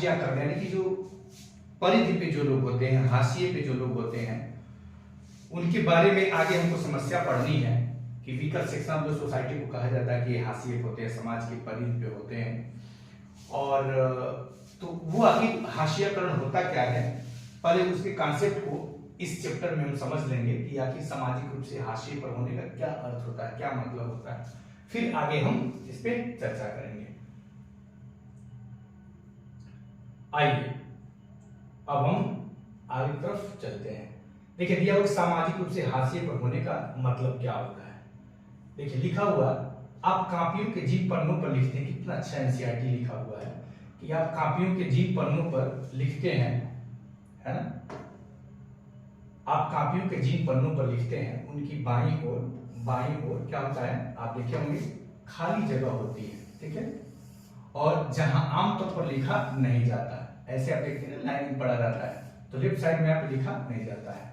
हाशियाकरण यानी कि जो परिधि पे जो लोग होते हैं, हाशिए पे जो लोग होते हैं, उनके बारे में आगे हमको समस्या पढ़नी है कि weaker section of the society को कहा जाता है कि हाशिए पे होते हैं, समाज की परिधि पे होते हैं। और तो वो आखिर हाशियाकरण होता क्या है, पहले उसके कॉन्सेप्ट को इस चैप्टर में हम समझ लेंगे कि आखिर सामाजिक रूप से हाशिए पर होने का क्या अर्थ होता है, क्या मतलब होता है, फिर आगे हम इस पे चर्चा करेंगे। आइए अब हम आगे की तरफ चलते हैं। देखिए दिया हुआ सामाजिक रूप से हाशिए पर होने का मतलब क्या होता है। देखिए लिखा हुआ, आप कापियों के जिन पन्नों पर लिखते हैं, कितना अच्छा एनसीईआरटी लिखा हुआ है कि आप कापियों के जिन पन्नों पर लिखते हैं, है ना, आप कापियों के जिन पन्नों पर लिखते हैं उनकी बाईं ओर क्या होता है, आप देखे होंगे खाली जगह होती है, ठीक है, और जहां आमतौर पर लिखा नहीं जाता है, ऐसे आप देखते हैं लाइन पड़ा रहता है, तो लेफ्ट साइड में आप लिखा नहीं जाता है,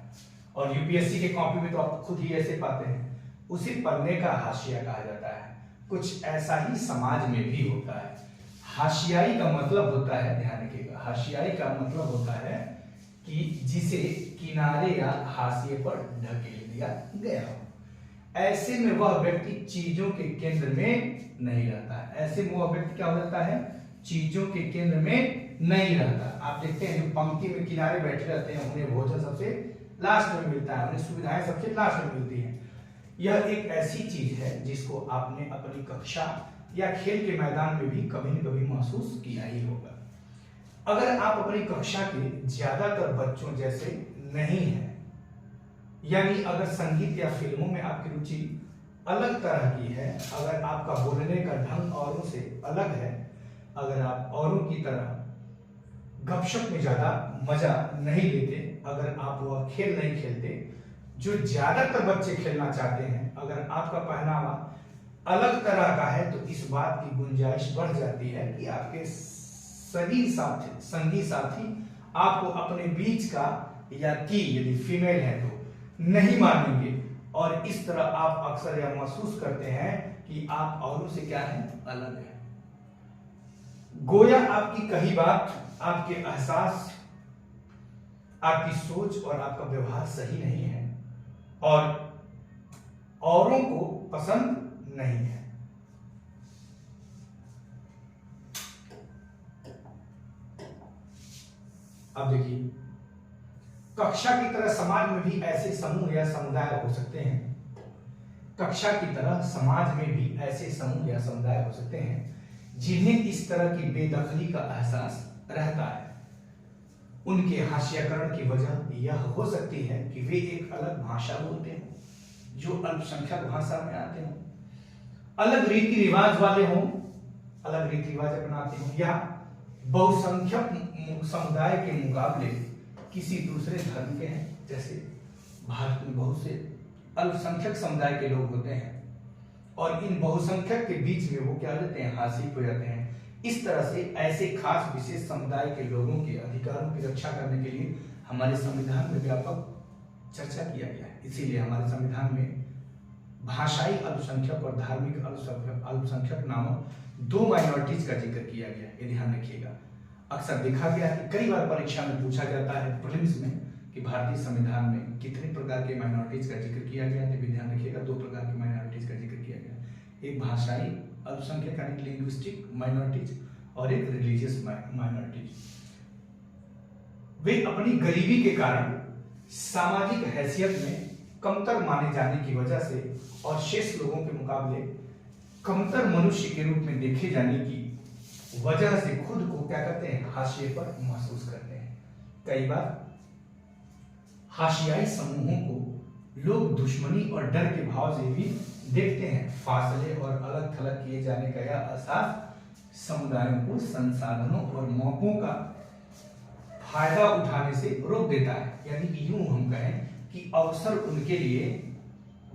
और यूपीएससी के कॉपी में तो आप खुद ही ऐसे पाते हैं, उसी पन्ने का हाशिया कहा जाता है। कुछ ऐसा ही समाज में भी होता है। हाशियाई का मतलब होता है, ध्यान रखिएगा, हाशियाई का मतलब होता है कि जिसे किनारे या हाशिए पर ढकेल दिया गया हो। ऐसे में वह व्यक्ति चीजों के केंद्र में नहीं रहता है। ऐसे में वह व्यक्ति क्या हो जाता है, चीजों के केंद्र में नहीं रहता। आप देखते हैं जो पंक्ति में किनारे बैठे रहते हैं उन्हें भोजन सबसे लास्ट में मिलता है, उन्हें सुविधाएं सबसे लास्ट में मिलती हैं। यह एक ऐसी चीज है जिसको आपने अपनी कक्षा या खेल के मैदान में भी कभी न कभी महसूस किया ही होगा। अगर आप अपनी कक्षा के ज्यादातर बच्चों जैसे नहीं हैं, यानी अगर संगीत या फिल्मों में आपकी रुचि अलग तरह की है, अगर आपका बोलने का ढंग औरों से अलग है, अगर आप औरों की तरह गपशप में ज्यादा मजा नहीं लेते, अगर आप वह खेल नहीं खेलते जो ज्यादातर बच्चे खेलना चाहते हैं, अगर आपका पहनावा अलग तरह का है, तो इस बात की गुंजाइश बढ़ जाती है कि आपके संगी साथी आपको अपने बीच का या की यदि फीमेल है तो नहीं मानेंगे, और इस तरह आप अक्सर यह महसूस करते हैं कि आप औरों से क्या है, अलग है। गोया आपकी कही बात, आपके एहसास, आपकी सोच और आपका व्यवहार सही नहीं है और औरों को पसंद नहीं है। अब देखिए, कक्षा की तरह समाज में भी ऐसे समूह या समुदाय हो सकते हैं। कक्षा की तरह समाज में भी ऐसे समूह या समुदाय हो सकते हैं जिन्हें इस तरह की बेदखली का एहसास रहता है। उनके हाशियाकरण की वजह यह हो सकती है कि वे एक अलग भाषा बोलते हैं, जो अल्पसंख्यक भाषा में आते हों, अलग रीति रिवाज वाले हों, अलग रीति रिवाज अपनाते हों, या बहुसंख्यक समुदाय के मुकाबले किसी दूसरे धर्म के हैं। जैसे भारत में बहुत से अल्पसंख्यक समुदाय के लोग होते हैं और इन बहुसंख्यक के बीच में वो क्या रहते हैं, हाशिए हो जाते हैं। इस तरह से ऐसे खास विशेष समुदाय के लोगों के अधिकारों की रक्षा करने के लिए हमारे संविधान में व्यापक चर्चा किया गया है। इसीलिए हमारे संविधान में भाषाई अल्पसंख्यक और धार्मिक अल्पसंख्यक नामक दो माइनॉरिटीज का जिक्र किया गया है। ये ध्यान रखिएगा। अक्सर देखा गया है कि कई बार परीक्षा में पूछा जाता है प्रीलिम्स में कि भारतीय संविधान में कितने प्रकार के माइनॉरिटीज का जिक्र किया गया है। तो ध्यान रखिएगा, दो प्रकार की माइनॉरिटीज का जिक्र किया गया। एक भाषाई अल्पसंख्यक यानी लिंग्विस्टिक माइनॉरिटीज और एक रिलीजियस माइनॉरिटीज। वे अपनी गरीबी के कारण सामाजिक हैसियत में कमतर माने जाने की वजह से और शेष लोगों के मुकाबले कमतर मनुष्य के रूप में देखे जाने की वजह से खुद को क्या करते हैं, हाशिए पर महसूस करते हैं। कई बार हाशियाई समूहों को लोग दुश्मनी और डर के भाव से भी देखते हैं। फासले और अलग थलग किए जाने का यह एहसास समुदायों को संसाधनों और मौकों का फायदा उठाने से रोक देता है। यानी यूं हम कहें कि अवसर उनके लिए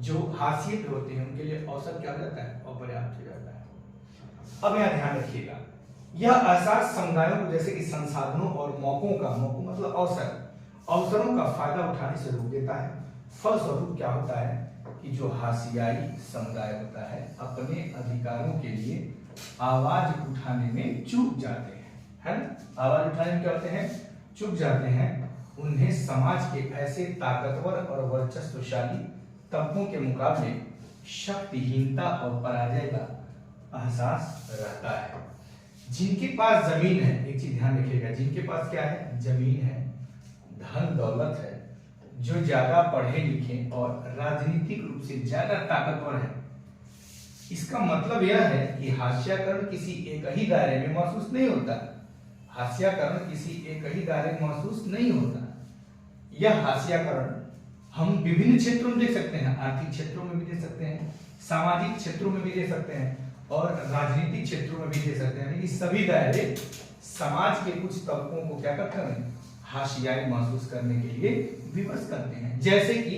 जो हाशिए पे होते हैं उनके लिए अवसर क्या हो जाता है, अपर्याप्त हो जाता है। अब यहां ध्यान रखिएगा, यह एहसास समुदायों को जैसे कि संसाधनों और मौकों का, मौकों मतलब अवसरों का फायदा उठाने से रोक देता है। फलस्वरूप क्या होता है कि जो हाशियाई समुदाय होता है अपने अधिकारों के लिए आवाज उठाने में चूक जाते हैं, है ना। आवाज उठाने में क्या होते हैं, चुप जाते हैं। उन्हें समाज के ऐसे ताकतवर और वर्चस्वशाली तबकों के मुकाबले शक्तिहीनता और पराजय का एहसास रहता है। जिनके पास जमीन है, एक चीज ध्यान रखिएगा, जिनके पास क्या है, जमीन है, धन दौलत है, जो ज्यादा पढ़े लिखे और राजनीतिक रूप से ज्यादा ताकतवर है, इसका मतलब यह है कि हास्याकरण किसी एक ही दायरे में महसूस नहीं होता। हास्याकरण किसी एक ही दायरे में महसूस नहीं होता। यह हास्याकरण हम विभिन्न क्षेत्रों में देख सकते हैं, आर्थिक क्षेत्रों में भी देख सकते हैं, सामाजिक क्षेत्रों में भी देख सकते हैं और राजनीतिक क्षेत्रों में भी देख सकते हैं। लेकिन सभी दायरे समाज के कुछ तबकों को क्या करते हैं, हाशियाई महसूस करने के लिए विवश करते हैं। जैसे कि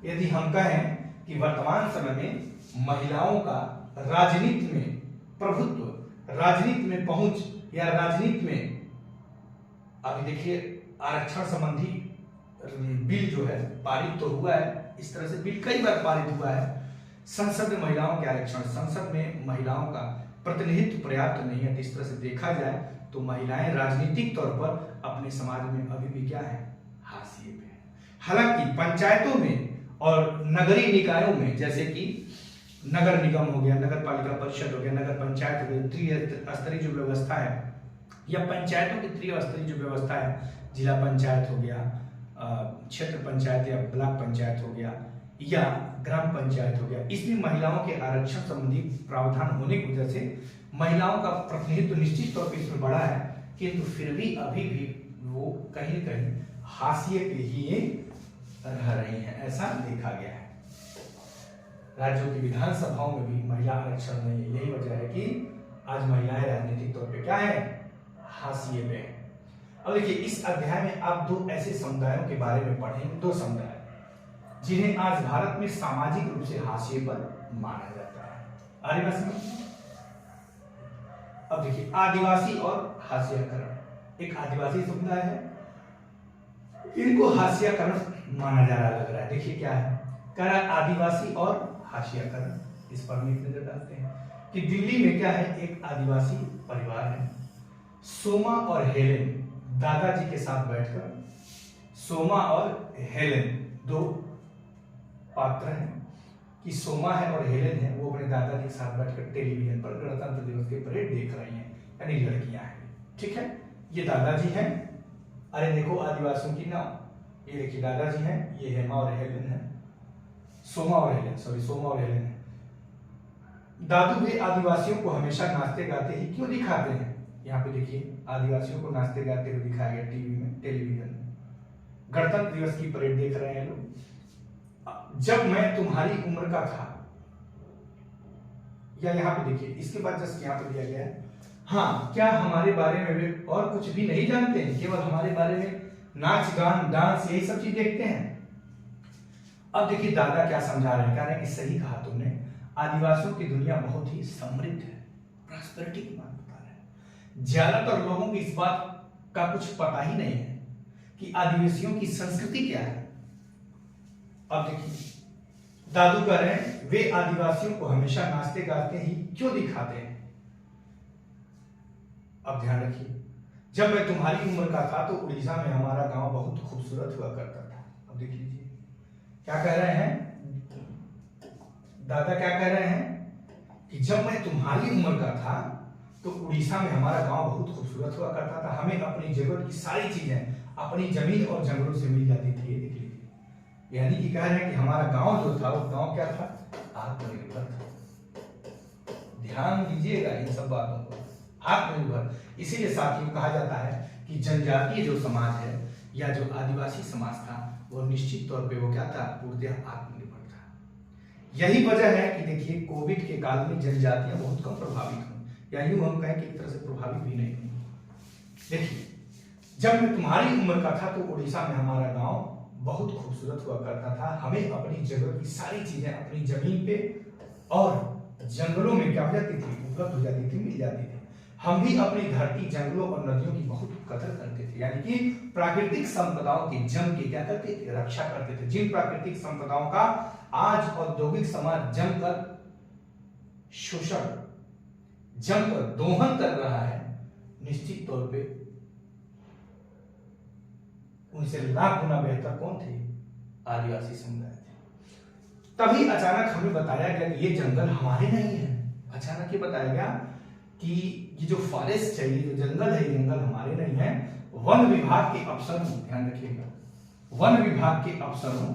यदि हम कहें कि वर्तमान समय में महिलाओं का राजनीति में प्रभुत्व, राजनीति में पहुंच या राजनीति में, अभी देखिए आरक्षण संबंधी बिल जो है पारित तो हुआ है, इस तरह से बिल कई बार पारित हुआ है। संसद में महिलाओं के आरक्षण, संसद में महिलाओं का प्रतिनिधित्व पर्याप्त नहीं है। इस तरह से देखा जाए तो महिलाएं राजनीतिक तौर पर अपने समाज में अभी भी क्या है, हाशिए पे है। हालांकि पंचायतों में और नगरीय निकायों में, जैसे कि नगर निगम हो गया, नगर पालिका परिषद हो गया, नगर पंचायत हो गया, त्रिस्तरीय जो व्यवस्था है, या पंचायतों की त्रिस्तरीय जो व्यवस्था है, जिला पंचायत हो गया, क्षेत्र पंचायत या ब्लॉक पंचायत हो गया, या ग्राम पंचायत हो गया, इसमें महिलाओं के आरक्षण संबंधी प्रावधान होने की वजह से महिलाओं का प्रतिनिधित्व निश्चित तौर पर इसमें बढ़ा है, किंतु फिर भी अभी भी वो कहीं न कहीं हाशिए पे ही रह रही हैं, ऐसा देखा गया है। राज्यों की विधानसभाओं में भी महिला आरक्षण नहीं है। यही वजह है कि आज महिलाएं राजनीतिक तौर पे क्या है, हाशिए पे है। अब देखिए इस अध्याय में आप दो ऐसे समुदायों के बारे में पढ़ेंगे, दो समुदाय जिन्हें आज भारत में सामाजिक रूप से हाशिए पर माना जाता है। आदिवासी, अब देखिए आदिवासी और हाशियाकरण, एक आदिवासी समुदाय है, इनको हाशियाकरण माना जा रहा लग रहा है। देखिए क्या है, कह रहा है आदिवासी और हाशियाकरण। इस पर हम एक नजर डालते हैं कि दिल्ली में क्या है, एक आदिवासी परिवार है, सोमा और हेलेन दादाजी के साथ बैठकर, सोमा और हेलेन दो पात्र हैं कि सोमा है और हेलेन है, वो अपने दादाजी के साथ बैठकर टेलीविजन पर गणतंत्र दिवस के परेड देख रही हैं, यानी लड़कियां हैं। ठीक है, ये दादाजी हैं, अरे देखो आदिवासियों की नाम, ये देखिए दादाजी हैं, ये हेमा और हेलेन है, सोमा और हेलेन है। दादू भी आदिवासियों को हमेशा नाचते गाते ही क्यों दिखाते हैं, यहाँ पे देखिए आदिवासियों को नाचते गाते हुए दिखाया गया टीवी में, टेलीविजन में, गणतंत्र दिवस की परेड देख रहे हैं लोग। जब मैं तुम्हारी उम्र का था, या यहाँ पे देखिए इसके बाद जस्ट यहाँ पे दिया गया है, हाँ क्या हमारे बारे में वे और कुछ भी नहीं जानते हैं, केवल हमारे बारे में नाच गान डांस यही सब चीज देखते हैं। अब देखिए दादा क्या समझा रहे हैं, कह रहे हैं कि सही कहा तुमने, आदिवासियों की दुनिया बहुत ही समृद्ध है, प्रॉस्पेरिटी की बात बता रहे हैं। ज्यादातर लोगों को इस बात का कुछ पता ही नहीं है कि आदिवासियों की संस्कृति क्या है। अब देखिए दादू कह रहे हैं वे आदिवासियों को हमेशा नाचते गाते ही क्यों दिखाते हैं। अब ध्यान रखिए, जब मैं तुम्हारी उम्र का था तो उड़ीसा में हमारा गांव बहुत खूबसूरत हुआ करता था। अब देख लीजिए क्या कह रहे हैं दादा, क्या कह रहे हैं कि जब मैं तुम्हारी उम्र का था तो उड़ीसा में हमारा गांव बहुत खूबसूरत हुआ करता था, हमें अपनी जरूरत की सारी चीजें अपनी जमीन और जंगलों से मिल जाती थी। ये देख लीजिए, यानी कि कह रहे हैं कि हमारा गांव जो था वो गांव क्या था, आत्मनिर्भर था। ध्यान दीजिएगा इन सब बातों को, आत्मनिर्भर। इसीलिए साथियों कहा जाता है कि जनजातीय जो समाज है या जो आदिवासी समाज था वो निश्चित तौर पे वो क्या था, पूर्णतः आत्मनिर्भर था। यही वजह है कि देखिए कोविड के काल में जनजातियां बहुत कम प्रभावित हुई, या यूं हम कहें कि एक तरह से प्रभावित भी नहीं हुई। देखिए जब मैं तुम्हारी उम्र का था तो उड़ीसा में हमारा गांव बहुत खूबसूरत हुआ करता था, हमें अपनी जरूरत की सारी चीजें अपनी जमीन पे और जंगलों में क्या हो जाती थी, उपलब्ध हो जाती थी, मिल जाती थी। हम भी अपनी धरती, जंगलों और नदियों की बहुत कदर करते थे, यानी कि प्राकृतिक संपदाओं की जम के क्या करते थे, रक्षा करते थे। जिन प्राकृतिक संपदाओं का आज औद्योगिक समाज जमकर शोषण, जमकर दोहन कर रहा है, निश्चित तौर पे उनसे लाख गुना बेहतर कौन थे? आदिवासी समुदाय थे। तभी अचानक हमें बताया गया कि ये जंगल हमारे नहीं है। अचानक ये बताया गया कि ये जो फॉरेस्ट है, ये जो जंगल है, ये जंगल हमारे नहीं है। वन विभाग के अफसरों, ध्यान रखिएगा, वन विभाग के अफसरों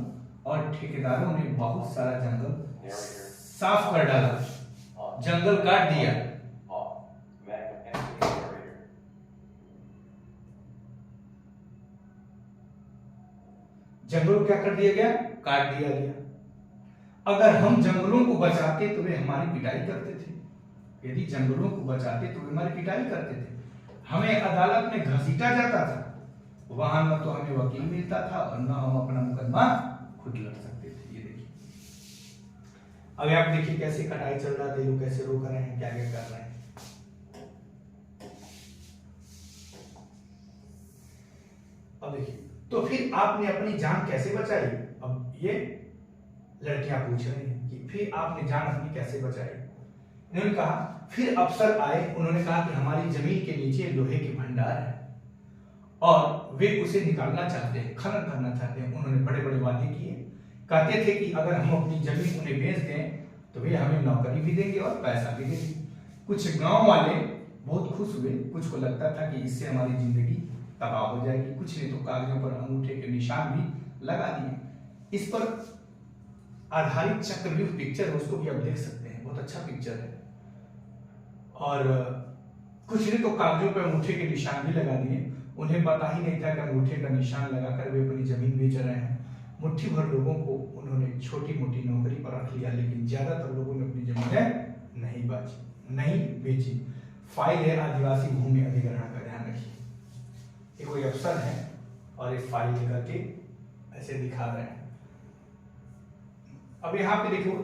और ठेकेदारों ने बहुत सारा जंगल साफ कर डाला, जंगल काट दिया। जंगलों को क्या कर दिया गया? काट दिया गया। अगर हम जंगलों को बचाते तो वे हमारी पिटाई करते थे। यदि जंगलों को बचाते तो वे हमारी पिटाई करते थे। हमें अदालत में घसीटा जाता था, वहां न तो हमें वकील मिलता था और न हम अपना मुकदमा खुद लड़ सकते थे। ये देखिए, अभी आप देखिए कैसे कटाई चल रहा है, लोग कैसे रोक रहे हैं, क्या क्या कर रहे हैं। अब देखिए, तो फिर आपने अपनी जान कैसे बचाई? अब ये लड़कियां पूछ रही हैं कि फिर आपने जान अपनी कैसे बचाई? इन्होंने कहा, फिर अफसर आए, उन्होंने कहा कि हमारी जमीन के नीचे लोहे के भंडार है और वे उसे निकालना चाहते हैं, खनन करना चाहते हैं। उन्होंने बड़े बड़े वादे किए, कहते थे कि अगर हम अपनी जमीन उन्हें बेच दें तो वे हमें नौकरी भी देंगे और पैसा भी देंगे। कुछ गांव वाले बहुत खुश हुए, कुछ को लगता था कि इससे हमारी जिंदगी तबाह हो जाएगी। कुछ ने तो कागजों पर अंगूठे के निशान भी लगा दिए। इस पर आधारित चक्रव्यूह पिक्चर है, उसको भी आप देख सकते हैं, बहुत अच्छा पिक्चर है। और कुछ ने तो कागजों पर अंगूठे के निशान भी लगा दिए। उन्हें पता ही नहीं था कि अंगूठे का निशान लगाकर वे अपनी जमीन बेच रहे हैं। मुट्ठी भर लोगों को उन्होंने छोटी मोटी नौकरी पर रख लिया, लेकिन ज्यादातर लोगों ने अपनी जमीनें नहीं बेची। फाइल है आदिवासी भूमि अधिग्रहण का, ध्यान रखिए। ये कोई अफसर है और एक फाइल लेकर के ऐसे दिखा रहे हैं। अब यहाँ पे देखो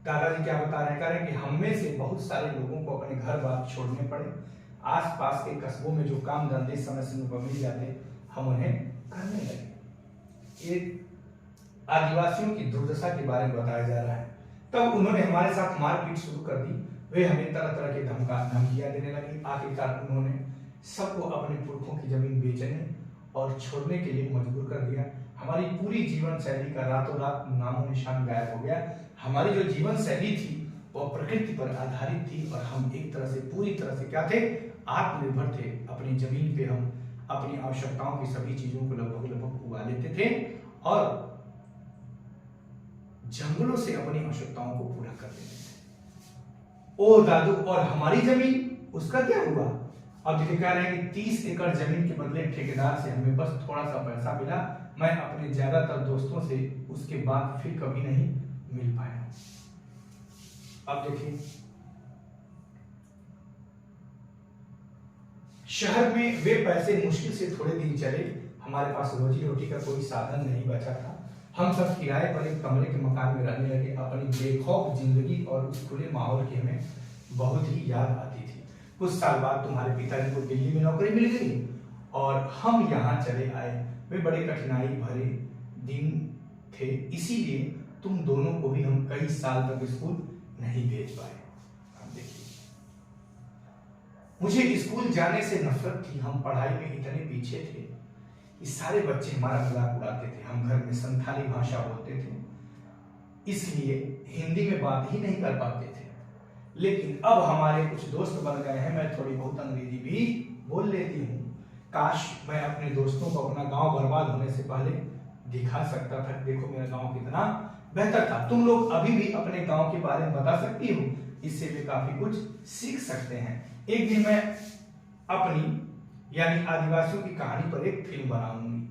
दादाजी क्या बता रहे हैं, कह रहे हैं कि हम में से बहुत सारे लोगों को अपने घर बार छोड़ने पड़े। आसपास के कस्बों में जो काम धंधे समय समय पर मिल जाते, हम उन्हें करने लगे। एक आदिवासियों की दुर्दशा के बारे में बताया जा रहा है। तब उन्होंने हमारे साथ मारपीट शुरू कर दी। वे हमें तरह तरह के धमकियां देने लगे। आखिरकार उन्होंने सबको अपने पुरखों की जमीन बेचने और छोड़ने के लिए मजबूर कर दिया। हमारी पूरी जीवन शैली का रातों रात नामो निशान गायब हो गया। हमारी जो जीवन शैली थी वह प्रकृति पर आधारित थी और हम एक तरह से पूरी तरह से क्या थे? आत्मनिर्भर थे। अपनी जमीन पे हम अपनी आवश्यकताओं की सभी चीजों को लगभग उगा लेते थे और जंगलों से अपनी आवश्यकताओं को पूरा कर लेते थे। ओ दादू, और हमारी जमीन, उसका क्या हुआ? अब देखिए कह रहे हैं कि 30 एकड़ जमीन के बदले ठेकेदार से हमें बस थोड़ा सा पैसा मिला। मैं अपने ज्यादातर दोस्तों से उसके बाद फिर कभी नहीं मिल पाया। अब देखिए, शहर में वे पैसे मुश्किल से थोड़े दिन चले। हमारे पास रोजी रोटी का कोई साधन नहीं बचा था। हम सब किराए पर एक कमरे के मकान में रहने लगे। अपनी बेखौफ जिंदगी और उस खुले माहौल की हमें बहुत ही याद आती थी। कुछ साल बाद तुम्हारे पिताजी को दिल्ली में नौकरी मिल गई और हम यहाँ चले आए। वे बड़े कठिनाई भरे दिन थे, इसीलिए तुम दोनों को भी हम कई साल तक स्कूल नहीं भेज पाए। देखिए, मुझे स्कूल जाने से नफरत थी। हम पढ़ाई में इतने पीछे थे कि सारे बच्चे हमारा मजाक उड़ाते थे। हम घर में संथाली भाषा बोलते थे, इसलिए हिंदी में बात ही नहीं कर पाते थे। लेकिन अब हमारे कुछ दोस्त बन गए हैं, मैं थोड़ी बहुत अंग्रेजी भी बोल लेती हूँ। काश मैं अपने दोस्तों को अपना गांव बर्बाद होने से पहले दिखा सकता था, देखो मेरा गांव कितना बेहतर था। तुम लोग अभी भी अपने गांव के बारे में बता सकती हो, इससे वे काफी कुछ सीख सकते हैं। एक दिन मैं अपनी यानी आदिवासियों की कहानी पर एक फिल्म बनाऊंगी।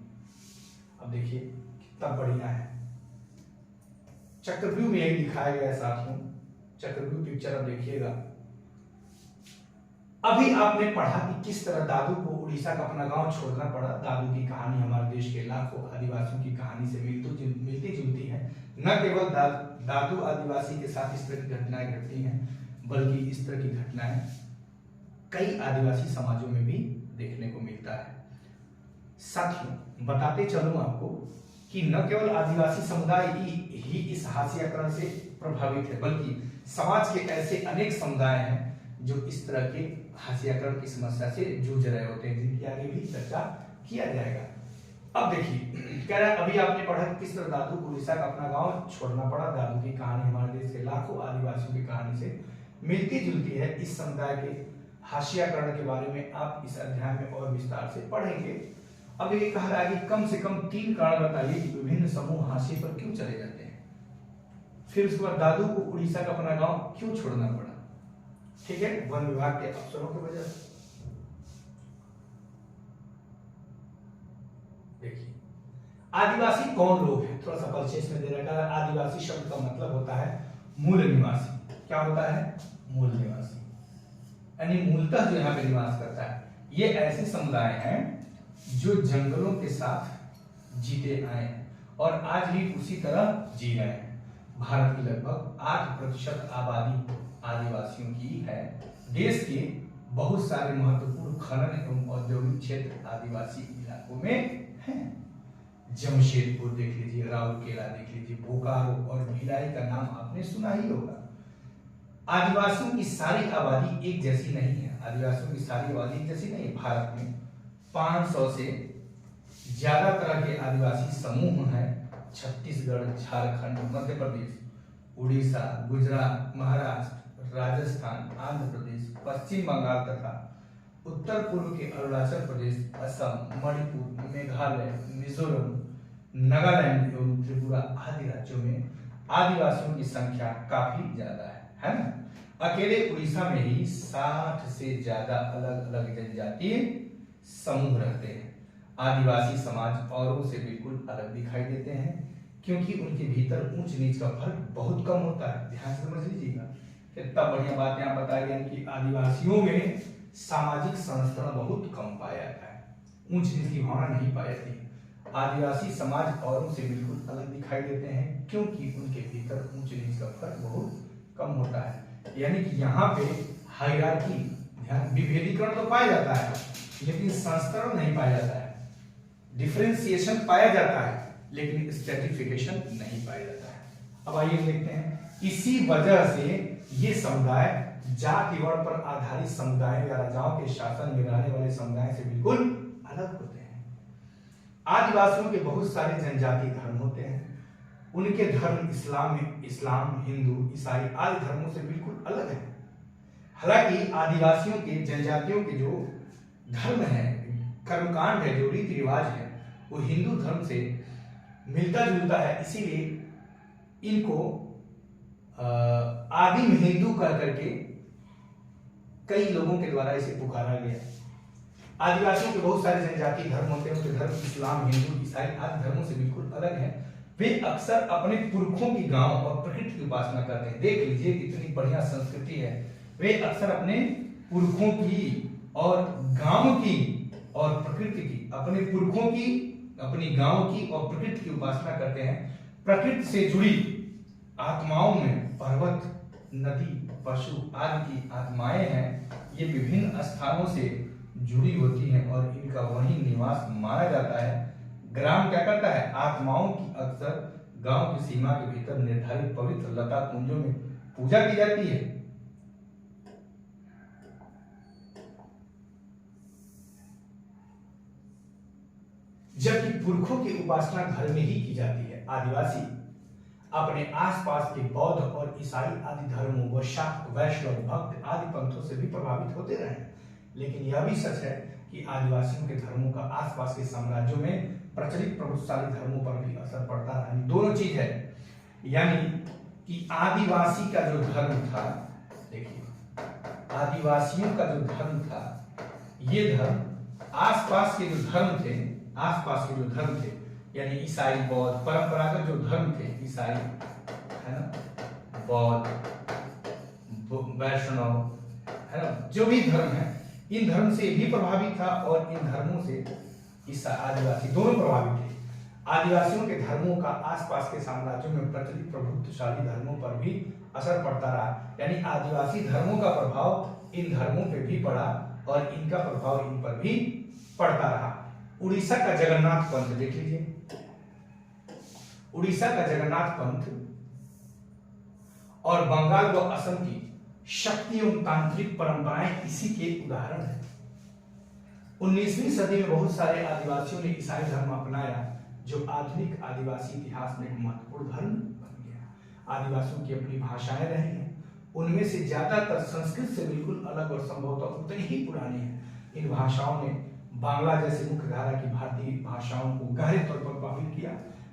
अब देखिए कितना बढ़िया है। चक्रव्यूह में यही दिखाया गया है साथियों। चक्रव्यूह पिक्चर अब देखिएगा। अभी आपने पढ़ा कि किस तरह दादू को उड़ीसा का अपना गांव छोड़ना पड़ा। दादू की कहानी हमारे देश के लाखों आदिवासियों की कहानी से मिलती जुलती है। न केवल दादू आदिवासी के साथ इस तरह की घटनाएं घटती हैं, बल्कि इस तरह की घटनाएं कई आदिवासी समाजों में भी देखने को मिलता है। साथियों, बताते चलूं आपको कि न केवल आदिवासी समुदाय ही इस हास्याकरण से प्रभावित है, बल्कि समाज के ऐसे अनेक समुदाय हैं जो इस तरह के हाशियाकरण की समस्या से जूझ रहे होते हैं, जिनकी आगे भी चर्चा किया जाएगा। अब देखिए कह रहा है अभी आपने पढ़ा किस तरह दादू को उड़ीसा का अपना गांव छोड़ना पड़ा। दादू की कहानी हमारे देश के लाखों आदिवासियों की कहानी से मिलती जुलती है। इस समुदाय के हाशियाकरण के बारे में आप इस अध्याय में और विस्तार से पढ़ेंगे। अब ये कह रहा है कि कम से कम 3 कारण बताइए कि विभिन्न समूह हाशिए पर क्यों चले जाते हैं। फिर उसके बाद दादू को उड़ीसा का अपना गांव क्यों छोड़ना पड़ा। ठीक है, वन विभाग के अफसरों की वजह से। देखिए आदिवासी कौन लोग हैं, थोड़ा सा परिचय में दे रखा है। आदिवासी शब्द का मतलब होता है मूल निवासी। क्या होता है? मूल निवासी, यानी मूलतः जो यहाँ पे निवास करता है। ये ऐसे समुदाय हैं जो जंगलों के साथ जीते आए हैं और आज भी उसी तरह जी रहे हैं। भारत की लगभग 8% आबादी आदिवासियों की है। देश के बहुत सारे महत्वपूर्ण खनन एवं औद्योगिक क्षेत्र आदिवासी इलाकों में हैं। जमशेदपुर देख लीजिए, राउरकेला देख लीजिए, बोकारो और भिलाई का नाम आपने सुना ही होगा। आदिवासियों की सारी आबादी एक जैसी नहीं है। आदिवासियों की सारी आबादी एक जैसी नहीं। भारत में 500 से ज्यादा तरह के आदिवासी समूह हैं। छत्तीसगढ़, झारखंड, मध्य प्रदेश, उड़ीसा, गुजरात, महाराष्ट्र, राजस्थान, आंध्र प्रदेश, पश्चिम बंगाल तथा उत्तर पूर्व के अरुणाचल प्रदेश, असम, मणिपुर, मेघालय, मिजोरम, नागालैंड एवं त्रिपुरा आदि राज्यों में आदिवासियों की संख्या काफी ज्यादा है ना। अकेले उड़ीसा में ही 60 से ज्यादा अलग अलग जनजातीय समूह रहते हैं। आदिवासी समाज औरों से बिल्कुल अलग दिखाई देते हैं क्योंकि उनके भीतर ऊंच नीच का फर्क बहुत कम होता है। ध्यान से समझ लीजिएगा। कितना बढ़िया बात यहाँ बताई गई कि आदिवासियों में सामाजिक संस्करण बहुत कम पाया जाता है, ऊंच नीच की भावना नहीं पाई जाती। आदिवासी समाज औरों से बिल्कुल अलग दिखाई देते हैं क्योंकि उनके भीतर ऊंच नीच का फर्क बहुत कम होता है। यानी कि यहाँ पे हायरार्की, ध्यान, विभेदीकरण तो पाया जाता है लेकिन संस्करण नहीं पाया जाता है। डिफरेंशिएशन पाया जाता है लेकिन स्ट्रेटिफिकेशन नहीं पाया जाता है। अब आइए देखते हैं, इसी वजह से ये समुदाय जाति वर्ण पर आधारित समुदाय या राजाओं के शासन में रहने वाले समुदाय से बिल्कुल अलग होते हैं। आदिवासियों के बहुत सारे जनजातीय धर्म होते हैं। उनके धर्म इस्लाम, हिंदू, ईसाई आदि धर्मों से बिल्कुल अलग है। हालांकि आदिवासियों के, जनजातियों के जो धर्म है, कर्मकांड है, जो रीति रिवाज है, वो हिंदू धर्म से मिलता जुलता है। इसीलिए इनको आदिम हिंदू कह करके कई लोगों के द्वारा इसे पुकारा गया। आदिवासियों के बहुत सारे जनजातीय धर्म होते हैं। उनके धर्म इस्लाम, हिंदू, ईसाई आदि धर्मों से बिल्कुल अलग है। वे अक्सर अपने पुरखों की गांव और प्रकृति की उपासना करते हैं। देख लीजिए कितनी बढ़िया संस्कृति है। वे अक्सर अपने पुरखों की और गांव की और प्रकृति की, अपने पुरखों की, अपनी गांव की और प्रकृति की उपासना करते हैं। प्रकृति से जुड़ी आत्माओं में पर्वत, नदी, पशु आदि की आत्माएं हैं। ये विभिन्न स्थानों से जुड़ी होती हैं और इनका वही निवास माना जाता है। ग्राम क्या करता है? आत्माओं की अक्सर गांव की सीमा के भीतर निर्धारित पवित्र लता कुंजों में पूजा की जाती है। जबकि पुरखों की उपासना घर में ही की जाती है। आदिवासी अपने आसपास के बौद्ध और ईसाई आदि धर्मों व शाक्त, वैष्णव, भक्त आदि पंथों से भी प्रभावित होते रहे। लेकिन यह भी सच है कि आदिवासियों के धर्मों का आसपास के साम्राज्यों में प्रचलित प्रभुशाली धर्मों पर भी असर पड़ता है। दोनों चीज है, यानी कि आदिवासी का जो धर्म था, देखिए आदिवासियों का जो धर्म था, ये धर्म आसपास के जो धर्म थे, आसपास के जो धर्म थे यानी ईसाई, बौद्ध, परंपरागत जो धर्म थे, ईसाई है ना, बौद्ध, वैष्णव है ना, जो भी धर्म है, इन धर्म से भी प्रभावित था और इन धर्मों से आदिवासी दोनों प्रभावित थे। आदिवासियों के धर्मों का आसपास के साम्राज्यों में प्रचलित प्रभुत्वशाली धर्मों पर भी असर पड़ता रहा। यानी आदिवासी धर्मों का प्रभाव इन धर्मों पे भी पड़ा और इनका प्रभाव इन पर भी पड़ता रहा। उड़ीसा का जगन्नाथ पंथ देख लीजिए। उड़ीसा का जगन्नाथ पंथ और बंगाल व असम की शक्ति एवं तांत्रिक परंपराएं इसी के उदाहरण हैं। 19वीं सदी में बहुत सारे आदिवासियों ने ईसाई धर्म अपनाया, जो आधुनिक आदिवासी इतिहास में एक महत्वपूर्ण धर्म बन गया। आदिवासियों की अपनी भाषाएं रही हैं, उनमें से ज्यादातर संस्कृत से बिल्कुल अलग और संभवतः उतनी ही पुरानी है। इन भाषाओं ने बांग्ला जैसे मुख्य धारा की भारतीय भाषाओं को गहरे तौर पर प्रभावित किया।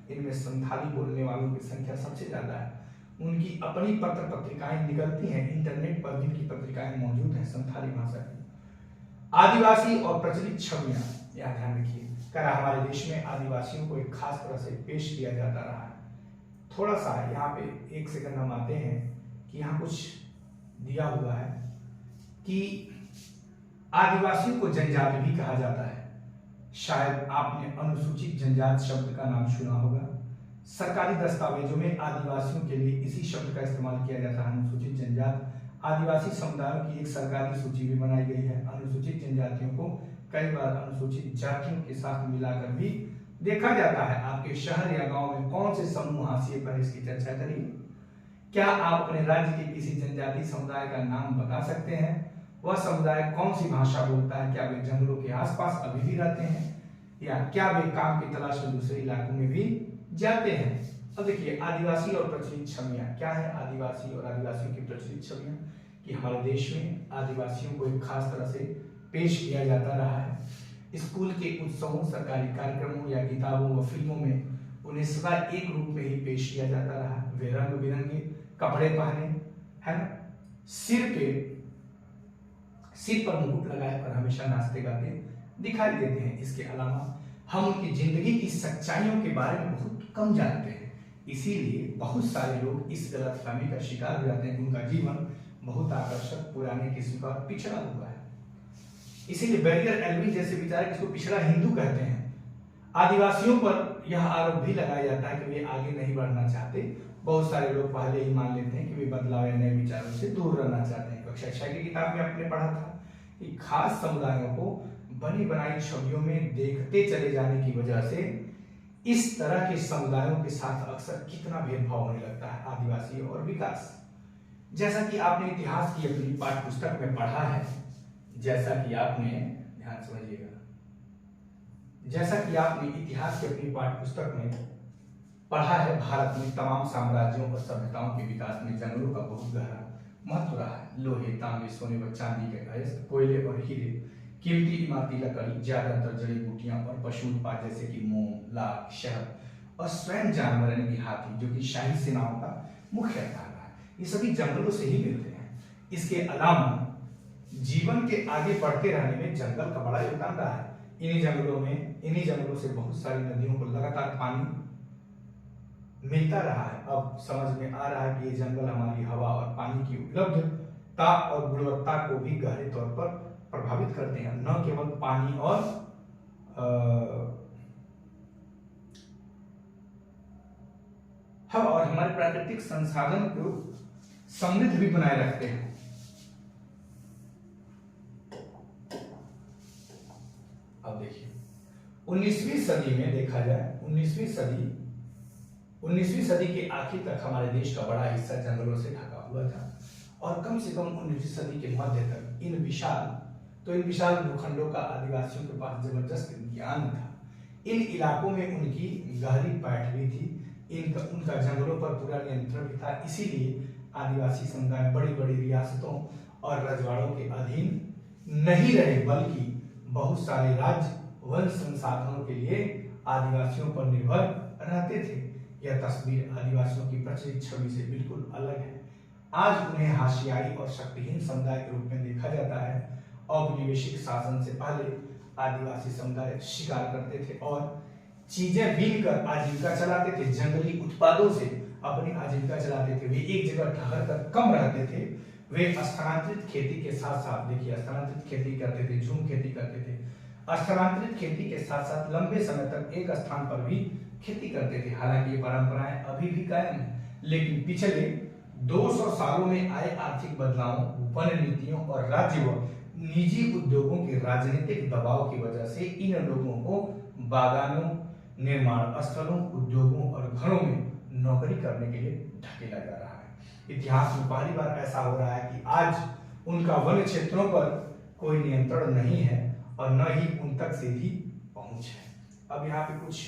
इनमें संथाली बोलने वालों की संख्या सबसे ज्यादा है। उनकी अपनी पत्र पत्रिकाएं निकलती हैं, इंटरनेट पर भी इनकी पत्रिकाएं मौजूद हैं संथाली भाषा की। आदिवासी और प्रचलित छवियां, यह ध्यान रखिए, हमारे देश में आदिवासियों को एक खास तरह से पेश किया जाता रहा है। थोड़ा सा यहाँ पे एक सेकंड हम आते हैं कि यहाँ कुछ दिया हुआ है कि आदिवासियों को जनजाति भी कहा जाता है। शायद आपने अनुसूचित जनजाति शब्द का नाम सुना होगा। सरकारी दस्तावेजों में आदिवासियों के लिए इसी शब्द का इस्तेमाल किया जाता है, अनुसूचित जनजाति। आदिवासी समुदायों की एक सरकारी सूची भी बनाई गई है। अनुसूचित जनजातियों को कई बार अनुसूचित जातियों के साथ मिलाकर भी देखा जाता है। आपके शहर या गांव में कौन से समूह हाशिए पर इसकी चर्चा करेंगे? क्या आप अपने राज्य के किसी जनजाति समुदाय का नाम बता सकते हैं? वह समुदाय कौन सी भाषा बोलता है? क्या वे जंगलों के आसपास अभी भी रहते हैं, या क्या वे काम की तलाश में दूसरे इलाकों में भी जाते हैं? अब देखिए, आदिवासी और प्रचलित छवियां क्या है। आदिवासी और आदिवासियों की प्रचलित छवियां कि हमारे देश में आदिवासियों को एक खास तरह से पेश किया जाता रहा है। स्कूल के उत्सवों, सरकारी कार्यक्रमों या किताबों व फिल्मों में उन्हें सदा एक रूप में ही पेश किया जाता रहा। वे रंग बिरंगे कपड़े पहने, है ना, सिर पर मुकुट लगाए और हमेशा नाचते गाते दिखाई देते हैं। इसके अलावा हम उनकी जिंदगी की सच्चाइयों के बारे में बहुत कम जानते हैं। इसीलिए बहुत सारे लोग इस गलतफहमी का शिकार हो जाते हैं कि उनका जीवन बहुत आकर्षक, पुराने किस्म का पिछड़ा हुआ है। इसीलिए बैरियर एल्वी जैसे विचारक इसको पिछड़ा हिंदू कहते हैं। आदिवासियों पर यह आरोप भी लगाया जाता है कि वे आगे नहीं बढ़ना चाहते। बहुत सारे लोग पहले ही मान लेते हैं कि वे बदलाव या नए विचारों से दूर रहना चाहते हैं। कक्षा 6 की किताब में आपने पढ़ा था कि खास समुदायों को बनी बनाई छवियों में देखते चले जाने की वजह से इस तरह के समुदायों के साथ अक्सर कितना भेदभाव होने लगता है। आदिवासी और विकास, जैसा कि आपने इतिहास की अपनी पाठ्य पुस्तक में पढ़ा है, जैसा कि आपने ध्यान समझिएगा, जैसा कि आपने इतिहास की अपनी पाठ्य पुस्तक में पढ़ा है, भारत में तमाम साम्राज्यों और सभ्यताओं के विकास में जंगलों का बहुत गहरा महत्व रहा है। लोहे, तांबे, सोने व चांदी के अयस्क, कोयले और हीरे, कीमती इमारती लकड़ी, ज्यादातर जड़ी बूटियां और पशु उत्पाद जैसे कि मोम, लाख, शहद और स्वयं जानवर यानी कि हाथी, जो कि शाही सेनाओं का मुख्य आधार है, ये सभी जंगलों से ही मिलते हैं। इसके अलावा जीवन के आगे बढ़ते रहने में जंगल का बड़ा योगदान रहा है। इन्हीं जंगलों से बहुत सारी नदियों को लगातार पानी मिलता रहा है। अब समझ में आ रहा है कि ये जंगल हमारी हवा और पानी की उपलब्धता और गुणवत्ता को भी गहरे तौर पर प्रभावित करते हैं। न केवल पानी और हमारे प्राकृतिक संसाधन को समृद्ध भी बनाए रखते हैं। अब देखिए, 19वीं सदी में देखा जाए, 19वीं सदी के आखिर तक हमारे देश का बड़ा हिस्सा जंगलों से ढका हुआ था और कम से कम 19वीं सदी के मध्य तक इन विशाल भूखंडों का आदिवासियों के पास जबरदस्त ज्ञान था। इन इलाकों में उनकी गहरी पैठ भी थी, उनका जंगलों पर पूरा नियंत्रण भी था। इसीलिए आदिवासी समुदाय बड़ी बड़ी रियासतों और रजवाड़ों के अधीन नहीं रहे, बल्कि बहुत सारे राज्य वन संसाधनों के लिए आदिवासियों पर निर्भर रहते थे। यह तस्वीर आदिवासियों की प्रचलित छवि से बिल्कुल अलग है। आज उन्हें हाशियाई और शक्तिहीन समुदाय के रूप में देखा जाता है। औपनिवेशिक शासन से पहले आदिवासी समुदाय शिकार करते थे और चीजें बीनकर आजीविका चलाते थे। जंगली उत्पादों से अपनी आजीविका चलाते थे। वे एक जगह ठहर कर कम रहते थे। वे स्थानांतरित खेती के साथ साथ, देखिए, स्थानांतरित खेती करते थे, झूम खेती करते थे। स्थानांतरित खेती के साथ साथ लंबे समय तक एक स्थान पर भी खेती करते थे। हालांकि ये परंपराएं अभी भी कायम है, लेकिन पिछले 200 सालों में आए आर्थिक बदलावों, वन नीतियों और राज्य व निजी उद्योगों के राजनीतिक दबाव की वजह से इन लोगों को बागानों, निर्माण स्थलों, उद्योगों और घरों में नौकरी करने के लिए ढकेला जा रहा है। इतिहास में पहली बार ऐसा हो रहा है कि आज उनका वन क्षेत्रों पर कोई नियंत्रण नहीं है और न ही उन तक सीधी पहुंच है। अब यहाँ पे कुछ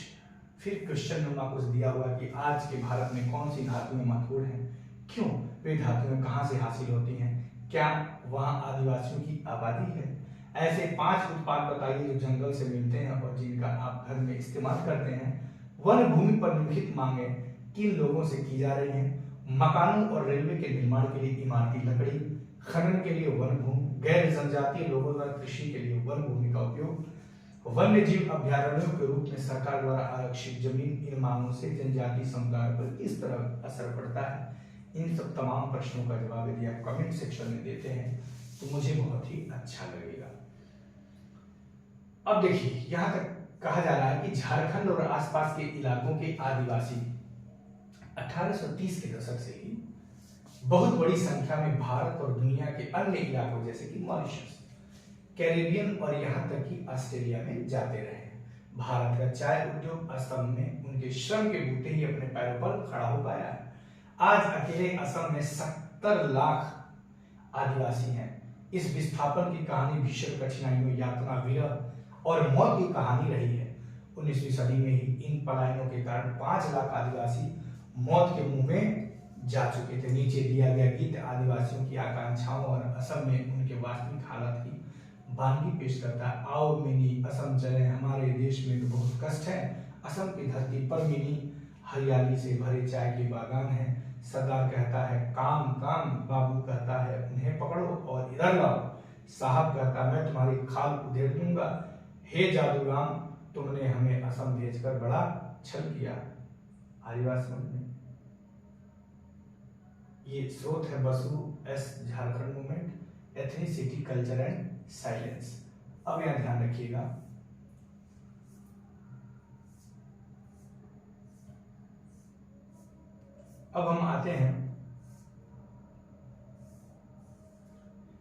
फिर क्वेश्चन नुमा कुछ दिया हुआ कि आज के भारत में कौन सी धातुएं महत्वपूर्ण हैं, क्यों वे धातुएं कहाँ से हासिल होती हैं, क्या वहाँ आदिवासियों की आबादी है। ऐसे 5 उत्पाद बताइए जो जंगल से मिलते हैं और जिनका आप घर में इस्तेमाल करते हैं। वन भूमि पर निम्नलिखित मांगे किन लोगों से की जा रही हैं। मकानों और रेलवे के निर्माण के लिए इमारती लकड़ी, खनन के लिए वन भूमि, गैर जनजातीय लोगों द्वारा कृषि के लिए वन भूमि का उपयोग, वन्य जीव अभ्यारण्यों के रूप में सरकार द्वारा आरक्षित जमीन। इन मांगों से जनजातीय समुदाय पर किस तरह असर पड़ता है। इन सब तमाम प्रश्नों का जवाब यदि आप कमेंट सेक्शन में देते हैं तो मुझे बहुत ही अच्छा लगेगा। अब देखिए यहां तक कहा जा रहा है कि झारखंड और आसपास के इलाकों के आदिवासी 1830 के दशक से ही बहुत बड़ी संख्या में भारत और दुनिया के अन्य इलाकों जैसे कि मॉरिशस, कैरेबियन और यहां तक कि ऑस्ट्रेलिया में जाते रहे। भारत का चाय उद्योग असम में उनके श्रम के बूते ही अपने पैरों पर खड़ा हो पाया है। आज अकेले असम में 70 लाख आदिवासी हैं। इस विस्थापन की कहानी भीषण कठिनाइयों, यातना, विरह और मौत की कहानी रही है। 19वीं सदी में ही इन पलायनों के कारण 5 लाख आदिवासी मौत के मुंह में जा चुके थे। नीचे दिया गया गीत आदिवासियों की आकांक्षाओं और असम में उनके वास्तविक हालत की वानगी पेश करता है। आओ मिनी असम चले, हमारे देश में तो बहुत कष्ट है। असम की धरती पर मिनी हरियाली से भरे चाय के बागान है। सरदार कहता है काम काम, बाबू कहता है उन्हें पकड़ो और इधर लाओ। साहब कहता मैं तुम्हारी खाल उधेड़ दूंगा। हे जादू राम, तुमने हमें असम भेजकर बड़ा छल किया। आदिवासी में ये स्रोत है Basu S Jharkhand movement, ethnicity, culture and silence. अब यहां ध्यान रखिएगा, अब हम आते हैं,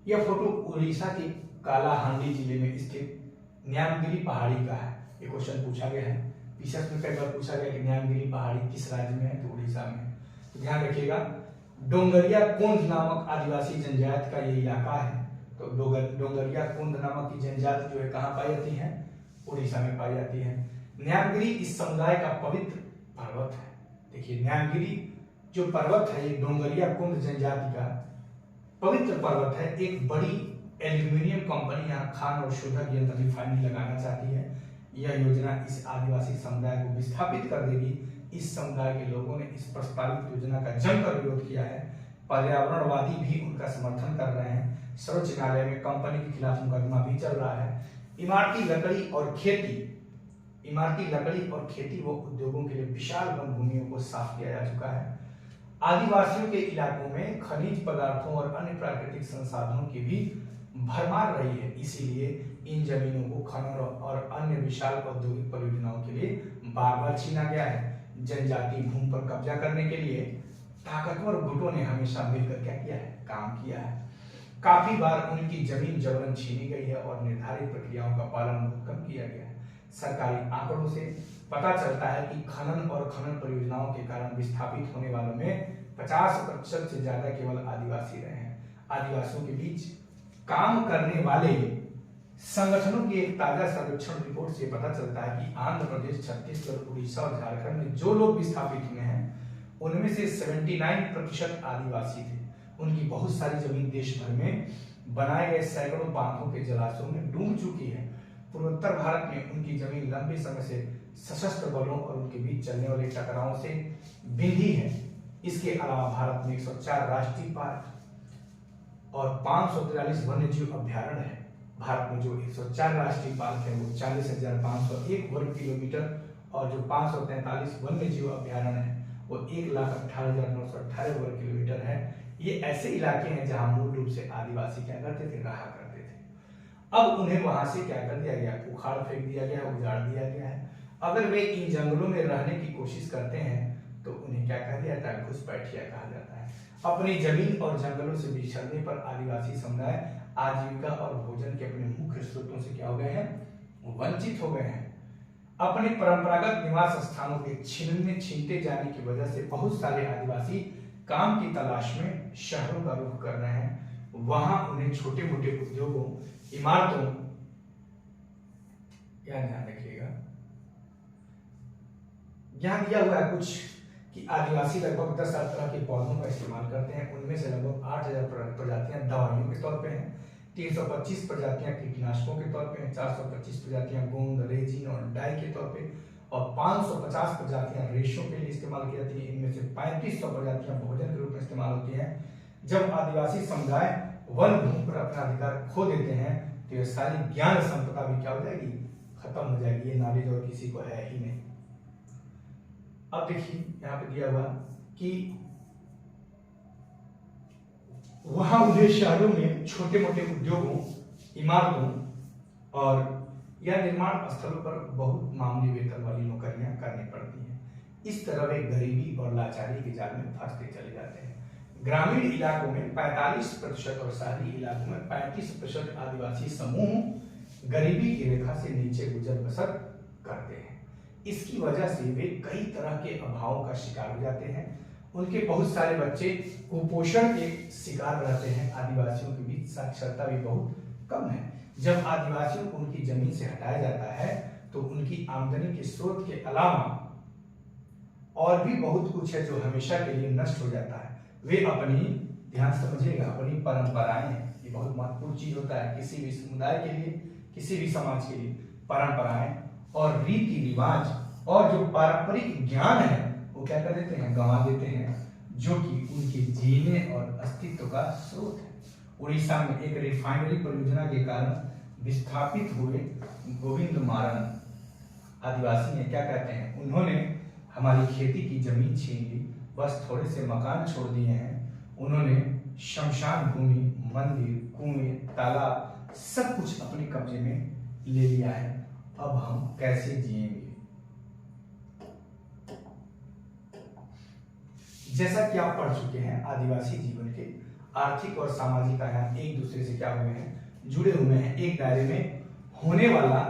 यह फोटो उड़ीसा के कालाहांडी जिले में स्थित न्यामगिरी पहाड़ी का है। ये क्वेश्चन पूछा गया है, पीछे में कई बार पूछा गया कि न्यामगिरी पहाड़ी किस राज्य में है, तो उड़ीसा में। तो ध्यान रखिएगा, डोंगरिया कुंद नामक आदिवासी जनजाति का ये इलाका है। तो डोंगरिया कुंद नामक की जनजाति जो है कहाँ पाई जाती है, उड़ीसा में पाई जाती है। न्यामगिरी इस समुदाय का पवित्र पर्वत है। देखिए न्यामगिरी जो पर्वत है ये डोंगरिया कुंद जनजाति का पवित्र पर्वत है। एक बड़ी एल्यूमिनियम कंपनी यहाँ खान और शोधक यंत्र रिफाइनरी लगाना चाहती है। यह योजना इस आदिवासी समुदाय को विस्थापित कर देगी। इस समुदाय के लोगों ने इस प्रस्तावित योजना का जमकर विरोध किया है। पर्यावरणवादी भी उनका समर्थन कर रहे हैं। सर्वोच्च न्यायालय में कंपनी के खिलाफ मुकदमा भी चल रहा है। इमारती लकड़ी और खेती व उद्योगों के लिए विशाल वन भूमियों को साफ किया जा चुका है। आदिवासियों के इलाकों में खनिज पदार्थों और अन्य प्राकृतिक संसाधनों की भी भरमार रही है। इसीलिए इन जमीनों को खनन और अन्य विशाल औद्योगिक परियोजनाओं के लिए बार बार छीना गया है। जनजाति भूमि पर कब्जा करने के लिए ताकतवर गुटों ने हमेशा मिलकर क्या किया है, काम किया है। काफी बार उनकी जमीन जबरन छीनी गई है और निर्धारित प्रक्रियाओं का पालन बहुत कम किया गया है। सरकारी आंकड़ों से पता चलता है कि खनन और खनन परियोजनाओं के कारण विस्थापित होने वालों में 50% से ज्यादा केवल आदिवासी रहे हैं। आदिवासियों के बीच काम करने वाले संगठनों की एक ताजा सर्वेक्षण रिपोर्ट से पता चलता है कि आंध्र प्रदेश, छत्तीसगढ़, उड़ीसा और झारखंड में जो लोग विस्थापित हुए हैं उनमें से 79% आदिवासी थे। उनकी बहुत सारी जमीन देश भर में बनाए गए सैकड़ों बांधों के जलाशयों में डूब चुकी है। पूर्वोत्तर भारत में उनकी जमीन लंबे समय से सशस्त्र बलों और उनके बीच चलने वाले टकरावों से बिंधी है। इसके अलावा भारत में 104 राष्ट्रीय पार्क और 543 वन्य जीव अभ्यारण्य है। भारत में जो 104 राष्ट्रीय पार्क है वो 40,501 वर्ग किलोमीटर और जो 543 वन्य जीव अभ्यारण्य है वो 1,18,918 वर्ग किलोमीटर है। ये ऐसे इलाके हैं जहां मूल रूप से आदिवासी क्या करते थे, रहा करते थे। अब उन्हें वहां से क्या कर दिया गया, उखाड़ फेंक दिया गया, उजाड़ दिया गया है। अगर वे इन जंगलों में रहने की कोशिश करते हैं तो उन्हें क्या कहा जाता है, घुसपैठिया कहा जाता है। अपनी जमीन और जंगलों से बिछड़ने पर आदिवासी समुदाय आजीविका और भोजन के अपने मुख्य स्रोतों से क्या हो गए हैं, वंचित हो गए हैं। अपने परंपरागत निवास स्थानों के छीनते जाने की वजह से बहुत सारे आदिवासी काम की तलाश में शहरों का रुख कर रहे हैं, वहां उन्हें छोटे मोटे उद्योगों, इमारतों, यह ध्यान रखिएगा, यहां दिया हुआ है कुछ कि आदिवासी लगभग 10 तरह के पौधों का इस्तेमाल करते हैं। उनमें से लगभग 8000 प्रजातियां दवाइयों के तौर पे हैं, 325 प्रजातियां कीटनाशकों के तौर पे हैं, 425 प्रजातियां गोंद, रेजिन और डाई के तौर पे, और 550 प्रजातियां रेशों के लिए इस्तेमाल की जाती है। इनमें से 3500 प्रजातियां भोजन के रूप में इस्तेमाल होती हैं। जब आदिवासी समुदाय वन भूमि पर अपना अधिकार खो देते हैं तो ये सारी ज्ञान संपदा भी क्या हो जाएगी, खत्म हो जाएगी। ये नॉलेज और किसी को है ही नहीं। अब देखिए यहाँ पे दिया हुआ कि वहां उन्हें शहरों में छोटे मोटे उद्योगों, इमारतों और या निर्माण स्थलों पर बहुत मामूली वेतन वाली नौकरियां करनी पड़ती हैं। इस तरह वे गरीबी और लाचारी के जाल में फंसते चले जाते हैं। ग्रामीण इलाकों में 45% और शहरी इलाकों में 35% आदिवासी समूह गरीबी की रेखा से नीचे गुजर बसर करते हैं। इसकी वजह से वे कई तरह के अभावों का शिकार हो जाते हैं। उनके बहुत सारे बच्चे कुपोषण के शिकार रहते हैं। आदिवासियों के बीच साक्षरता भी बहुत कम है। जब आदिवासियों को उनकी जमीन से हटाया जाता है तो उनकी आमदनी के स्रोत के अलावा और भी बहुत कुछ है जो हमेशा के लिए नष्ट हो जाता है। वे अपनी, ध्यान समझिएगा, अपनी परंपराएं, ये बहुत महत्वपूर्ण चीज होता है किसी भी समुदाय के लिए, किसी भी समाज के लिए। परंपराएं और रीति रिवाज और जो पारंपरिक ज्ञान है वो क्या कर देते हैं, गंवा देते हैं, जो कि उनके जीने और अस्तित्व का स्रोत है। उड़ीसा में एक रिफाइनरी परियोजना के कारण विस्थापित हुए गोविंद मारन आदिवासी ने क्या कहते हैं, उन्होंने हमारी खेती की जमीन छीन ली, बस थोड़े से मकान छोड़ दिए हैं। उन्होंने शमशान भूमि, मंदिर, कुएं, तालाब सब कुछ अपने कब्जे में ले लिया है। अब हम कैसे जिएंगे? जैसा कि आप पढ़ चुके हैं, आदिवासी जीवन के आर्थिक और सामाजिक आयाम एक दूसरे से क्या हुए हैं, जुड़े हुए हैं। एक दायरे में होने वाला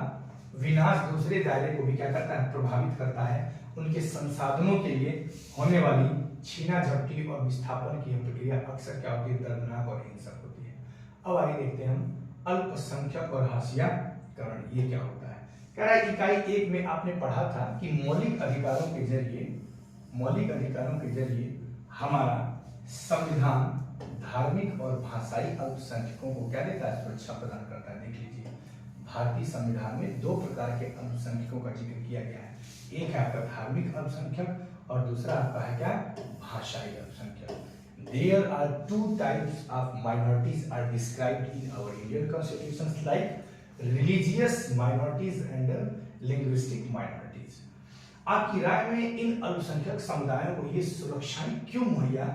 विनाश दूसरे दायरे को भी क्या करता है, प्रभावित करता है। उनके संसाधनों के लिए होने वाली छीना झपटी और विस्थापन की प्रक्रिया अक्सर क्या होती है, दर्दनाक और हिंसक होती है। अब आगे देखते हैं हम अल्पसंख्यक और हाशियाकरण, ये क्या होता है। कह रहा है इकाई 1 में आपने पढ़ा था कि मौलिक अधिकारों के जरिए हमारा संविधान धार्मिक और भाषाई अल्पसंख्यकों को क्या देता है, सुरक्षा प्रदान करता है। देख लीजिए, भारतीय संविधान में 2 प्रकार के अल्पसंख्यकों का जिक्र किया गया है। एक है आपका धार्मिक अल्पसंख्यक और दूसरा आपका है क्या, भाषाई अल्पसंख्यक। There are 2 types of minorities are described in our Indian constitutions like religious minorities and linguistic minorities. आपकी राय में इन अल्पसंख्यक समुदायों को ये सुरक्षाएं क्यों मुहैया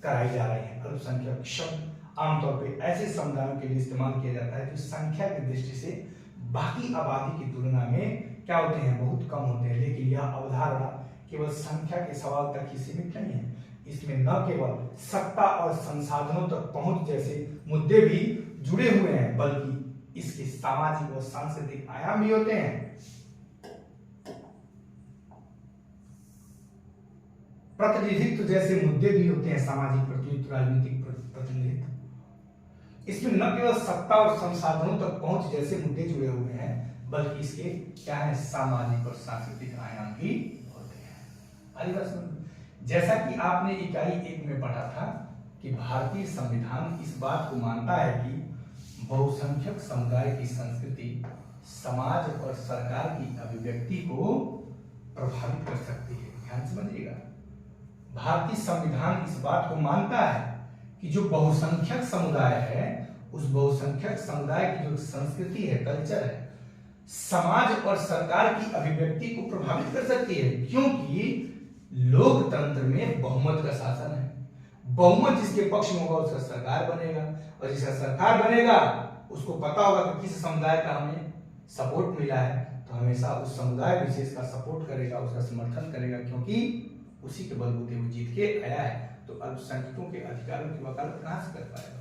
कराई जा रही हैं? अल्पसंख्यक शब्द आमतौर पे ऐसे समुदायों के लिए इस्तेमाल किया जाता है जो संख्या की दृष्टि से बाकी आबादी की तुलना में क्या होते हैं, बहुत कम होते हैं। लेकिन यह अवधारणा केवल संख्या के सवाल तक ही सीमित नहीं है। इसमें न केवल सत्ता और संसाधनों तक पहुंच जैसे मुद्दे भी जुड़े हुए हैं, बल्कि इसके सामाजिक और सांस्कृतिक आयाम भी होते हैं। प्रतिनिधित्व जैसे मुद्दे भी होते हैं, सामाजिक प्रतिनिधित्व, राजनीतिक प्रतिनिधित्व। इसमें न केवल सत्ता और संसाधनों तक पहुंच जैसे मुद्दे जुड़े हुए हैं, बल्कि इसके क्या है, सामाजिक और सांस्कृतिक आयाम भी होते हैं। जैसा कि आपने इकाई 1 में पढ़ा था कि भारतीय संविधान इस बात को मानता है कि बहुसंख्यक समुदाय की संस्कृति समाज और सरकार की अभिव्यक्ति को प्रभावित कर सकती है। ध्यान समझिएगा, भारतीय संविधान इस बात को मानता है कि जो बहुसंख्यक समुदाय है, उस बहुसंख्यक समुदाय की जो संस्कृति है, कल्चर है, समाज और सरकार की अभिव्यक्ति को प्रभावित कर सकती है। क्योंकि लोकतंत्र में बहुमत का शासन है। बहुमत जिसके पक्ष में होगा उसका सरकार बनेगा, और जिसका सरकार बनेगा उसको पता होगा कि किस समुदाय का हमें सपोर्ट मिला है, तो हमेशा उस समुदाय विशेष का सपोर्ट करेगा, उसका समर्थन करेगा, क्योंकि उसी के बलबूते वो जीत के आया है। तो अल्पसंख्यकों के अधिकारों की वकालत कहां से कर पाएगा?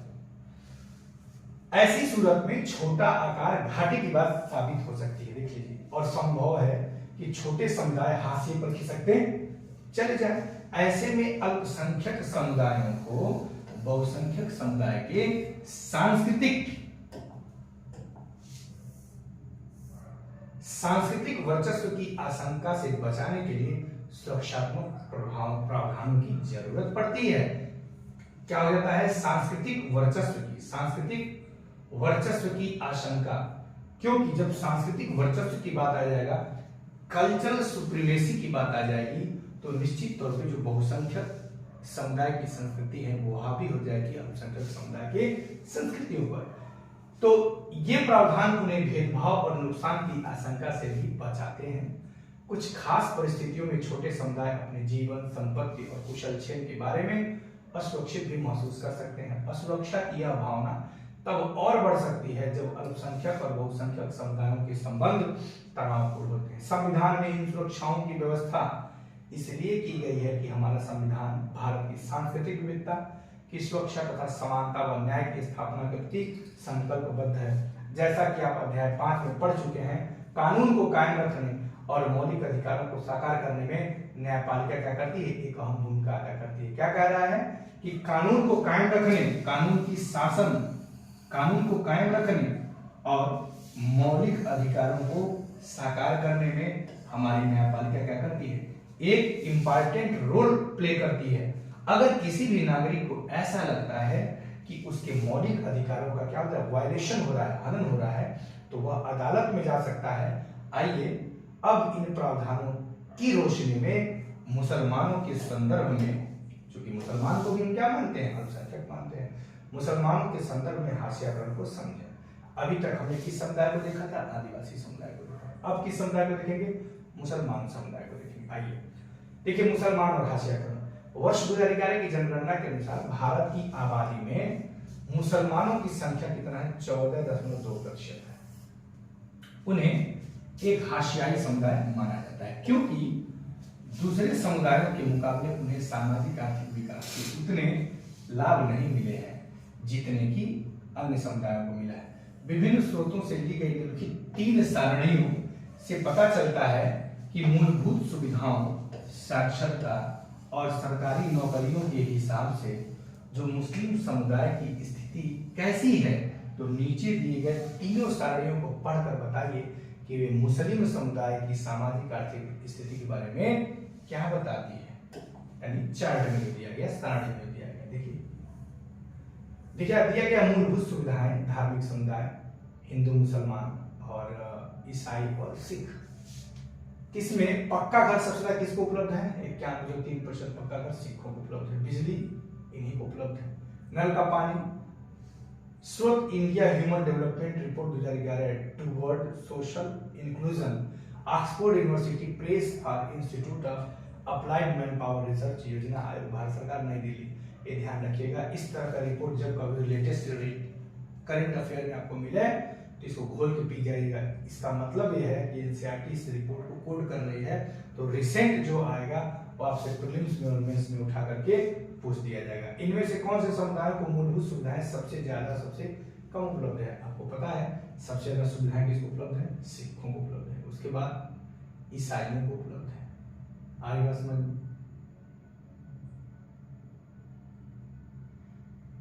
ऐसी सूरत में छोटा आकार घाटे की बात साबित हो सकती है। देख लीजिए, और संभव है कि छोटे समुदाय हाशिए पर खिसकते चले जाए। ऐसे में अल्पसंख्यक समुदायों को बहुसंख्यक समुदाय के सांस्कृतिक वर्चस्व की आशंका से बचाने के लिए सुरक्षात्मक प्रावधानों की जरूरत पड़ती है। क्या हो जाता है? सांस्कृतिक वर्चस्व की आशंका, क्योंकि जब सांस्कृतिक वर्चस्व की बात आ जाएगा, कल्चरल सुप्रीमेसी की बात आ जाएगी, तो निश्चित तौर पे जो बहुसंख्यक समुदाय की संस्कृति है वो हावी हो जाएगी अल्पसंख्यक समुदाय के संस्कृतियों पर। तो ये प्रावधान उन्हें भेदभाव और नुकसान की आशंका से भी बचाते हैं। कुछ खास परिस्थितियों में छोटे समुदाय अपने जीवन, संपत्ति और कुशल क्षेत्र के बारे में असुरक्षित भी महसूस कर सकते हैं। असुरक्षा की यह भावना तब और बढ़ सकती है जब अल्पसंख्यक और बहुसंख्यक समुदायों के संबंध तनावपूर्ण होते हैं। संविधान में इन सुरक्षाओं की व्यवस्था इसलिए की गई है कि हमारा संविधान भारत की सांस्कृतिक विविधता की सुरक्षा तथा समानता व न्याय की स्थापना के प्रति संकल्पबद्ध है। जैसा कि आप अध्याय 5 में पढ़ चुके हैं, कानून को कायम रखने और मौलिक अधिकारों को साकार करने में न्यायपालिका क्या करती है? एक अहम भूमिका अदा करती है। क्या कह रहा है कि कानून को कायम रखने, कानून को कायम रखने और मौलिक अधिकारों को साकार करने में हमारी न्यायपालिका क्या करती है? एक इंपॉर्टेंट रोल प्ले करती है। अगर किसी भी नागरिक को ऐसा लगता है कि उसके मौलिक अधिकारों का क्या होता है, वायलेशन हो रहा है, हनन हो रहा है, तो वह अदालत में जा सकता है। आइए अब इन प्रावधानों की रोशनी में मुसलमानों के संदर्भ में, क्योंकि मुसलमान को भी हम क्या मानते हैं? अल्पसंख्यक मानते हैं। मुसलमानों के संदर्भ में हाशियाकरण को समझें। अभी तक हमने किस समुदाय को देखा था? आदिवासी समुदाय को देखा। अब किस समुदाय को देखेंगे? मुसलमान समुदाय को देखेंगे। आइए देखिए मुसलमान और हाशियाकरण। वर्ष 2011 की जनगणना के अनुसार भारत की आबादी में मुसलमानों की संख्या कितना है? 14.2% है। उन्हें एक हाशियाई समुदाय माना जाता है, क्योंकि दूसरे समुदायों के मुकाबले उन्हें सामाजिक आर्थिक विकास के उतने लाभ नहीं मिले हैं जितने की अन्य समुदायों को मिला है। विभिन्न स्रोतों से ली गई निम्नलिखित 3 सारणियों से पता चलता है कि मूलभूत सुविधाओं, साक्षरता और सरकारी नौकरियों के हिसाब से जो मुस्लिम समुदाय की स्थिति कैसी है। तो नीचे दिए गए तीनों सारणियों को पढ़कर बताइए कि वे मुस्लिम समुदाय की सामाजिक आर्थिक स्थिति के बारे में क्या बताती है। यानी चार्ट में दिया गया, सारणी में दिया गया। देखिए दिया गया मूलभूत सुविधाएं, धार्मिक समुदाय, हिंदू, मुसलमान और ईसाई और सिख। किसमें पक्का घर सबसे ज्यादा किसको उपलब्ध है? 91.3% पक्का घर सिखों को उपलब्ध है। बिजली इन्हीं को उपलब्ध है। नल का पानी। स्रोत India human development report 2011 toward social inclusion, Oxford university press for institute of applied man power research, योजना आयोग, भारत सरकार, नई दिल्ली। ये ध्यान रखिएगा, इस तरह का रिपोर्ट जब कभी लेटेस्ट करंट अफेयर में आपको मिले तो इसको घोल के पी जाइएगा। इसका मतलब यह है कि एनसीईआरटी इस रिपोर्ट को कोड कर रही है, तो रिसेंट जो आएगा वो आपसे प्रीलिम्स में और मेंस में उठा करके पूछ दिया जाएगा। इनमें से कौन से समुदायों को मूलभूत सुविधाएं सबसे ज्यादा, सबसे कम उपलब्ध है? आपको पता है सबसे ज्यादा सुविधाएं किसको उपलब्ध है? सिखों को उपलब्ध है। उसके बाद ईसाइयों को उपलब्ध है। आगे बात समझ।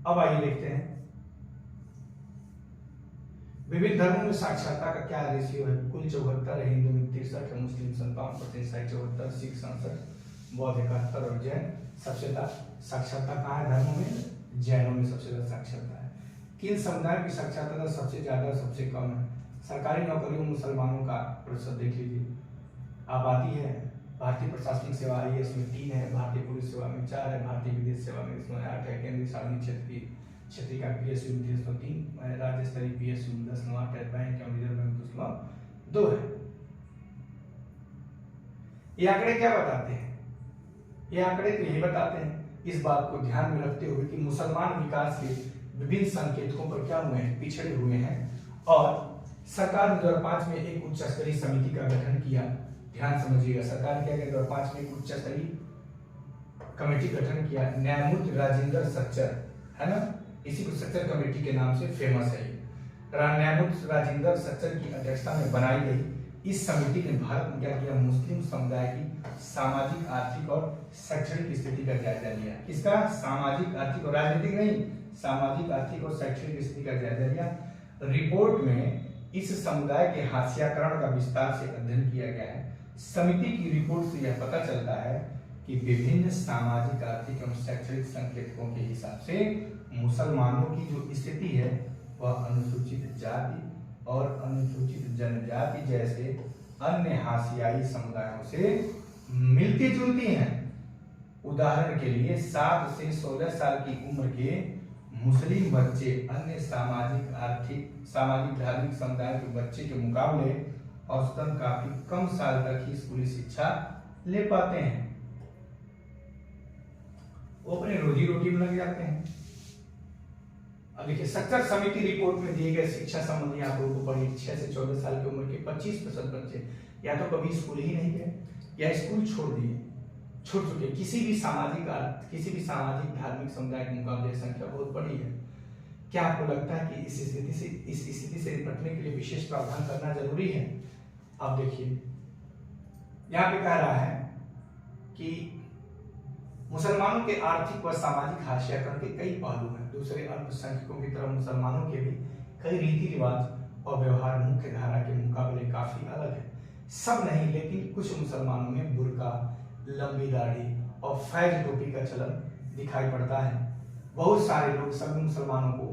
अब आइए देखते हैं विभिन्न धर्मों में साक्षरता का क्या रेशियो है। कुल 74 है, हिंदू में 63 है, मुस्लिम 57%, ईसाई 74, सिख 67, बौद्ध 71 और जैन सबसे ज्यादा। साक्षरता कहाँ है धर्मों में? जैनों में सबसे ज्यादा साक्षरता है। किन समुदायों की साक्षरता सबसे ज्यादा और सबसे कम है? सरकारी नौकरियों में मुसलमानों का प्रतिशत देख लीजिए। आबादी है, भारतीय प्रशासनिक सेवा आई है, इसमें 3 है, भारतीय पुलिस सेवा में 4 है, भारतीय विदेश सेवा में इसमें 8 है, केंद्रीय सार्वजनिक क्षेत्र का पीएसयू में 303, राज्य स्तरीय पीएसयू में 10 है, बैंक एवं रिजर्व बैंक 2 है। ये आंकड़े क्या बताते हैं? ये आंकड़े तो यही बताते हैं, इस बात को ध्यान में रखते हुए कि मुसलमान विकास के विभिन्न संकेतकों पर क्या हुए हैं? पिछड़े हुए हैं। और सरकार ने 2005 में एक उच्च स्तरीय समिति का गठन किया। ध्यान समझिएगा, सरकार क्या 2005 में एक उच्च स्तरीय कमेटी गठन किया। न्यायमूर्ति राजेंद्र सच्चर है ना, इसी को सच्चर कमेटी के नाम से फेमस है। न्यायमूर्ति राजेंद्र सच्चर की अध्यक्षता में बनाई गई इस समिति ने भारत में क्या किया, मुस्लिम समुदाय की सामाजिक, आर्थिक और शैक्षणिक स्थिति का जायजा लिया। किसका, सामाजिक, आर्थिक और राजनीतिक नहीं, सामाजिक, आर्थिक और शैक्षणिक स्थिति का जायजा लिया। रिपोर्ट में इस समुदाय के हाशियाकरण का विस्तार से अध्ययन किया गया है। समिति की रिपोर्ट से यह पता चलता है कि विभिन्न सामाजिक, आर्थिक एवं शैक्षणिक संकेतकों के हिसाब से मुसलमानों की जो स्थिति है वह अनुसूचित जाति और अनुसूचित जनजाति जैसे अन्य हाशियाई समुदायों से मिलती जुलती हैं। उदाहरण के लिए 7 से 16 साल की उम्र के मुस्लिम बच्चे अन्य सामाजिक, आर्थिक, सामाजिक, धार्मिक समुदाय के बच्चे के मुकाबले औसतन काफी कम साल तक ही स्कूली शिक्षा ले पाते हैं। वो अपने रोजी रोटी में लग जाते हैं। अब देखिए, सक्सेस समिति रिपोर्ट में दिए गए शिक्षा संबंधी आंकड़ों को पढ़िए। 6 से 14 साल की उम्र के 25% बच्चे या तो कभी स्कूल ही नहीं गए या स्कूल छोड़ चुके। किसी भी सामाजिक, धार्मिक समुदाय के मुकाबले संख्या बहुत बड़ी है। क्या आपको लगता है कि इस स्थिति से निपटने के लिए विशेष प्रावधान करना जरूरी है? अब देखिए, यहाँ पे कह रहा है कि मुसलमानों के आर्थिक व सामाजिक हाशियाकरण के कई पहलू हैं। दूसरे अल्पसंख्यकों की तरह मुसलमानों के भी कई रीति रिवाज और व्यवहार मुख्य धारा के मुकाबले काफी अलग है। सब नहीं, लेकिन कुछ मुसलमानों में बुर्का, लंबी दाढ़ी और फैज टोपी का चलन दिखाई पड़ता है। बहुत सारे लोग सभी मुसलमानों को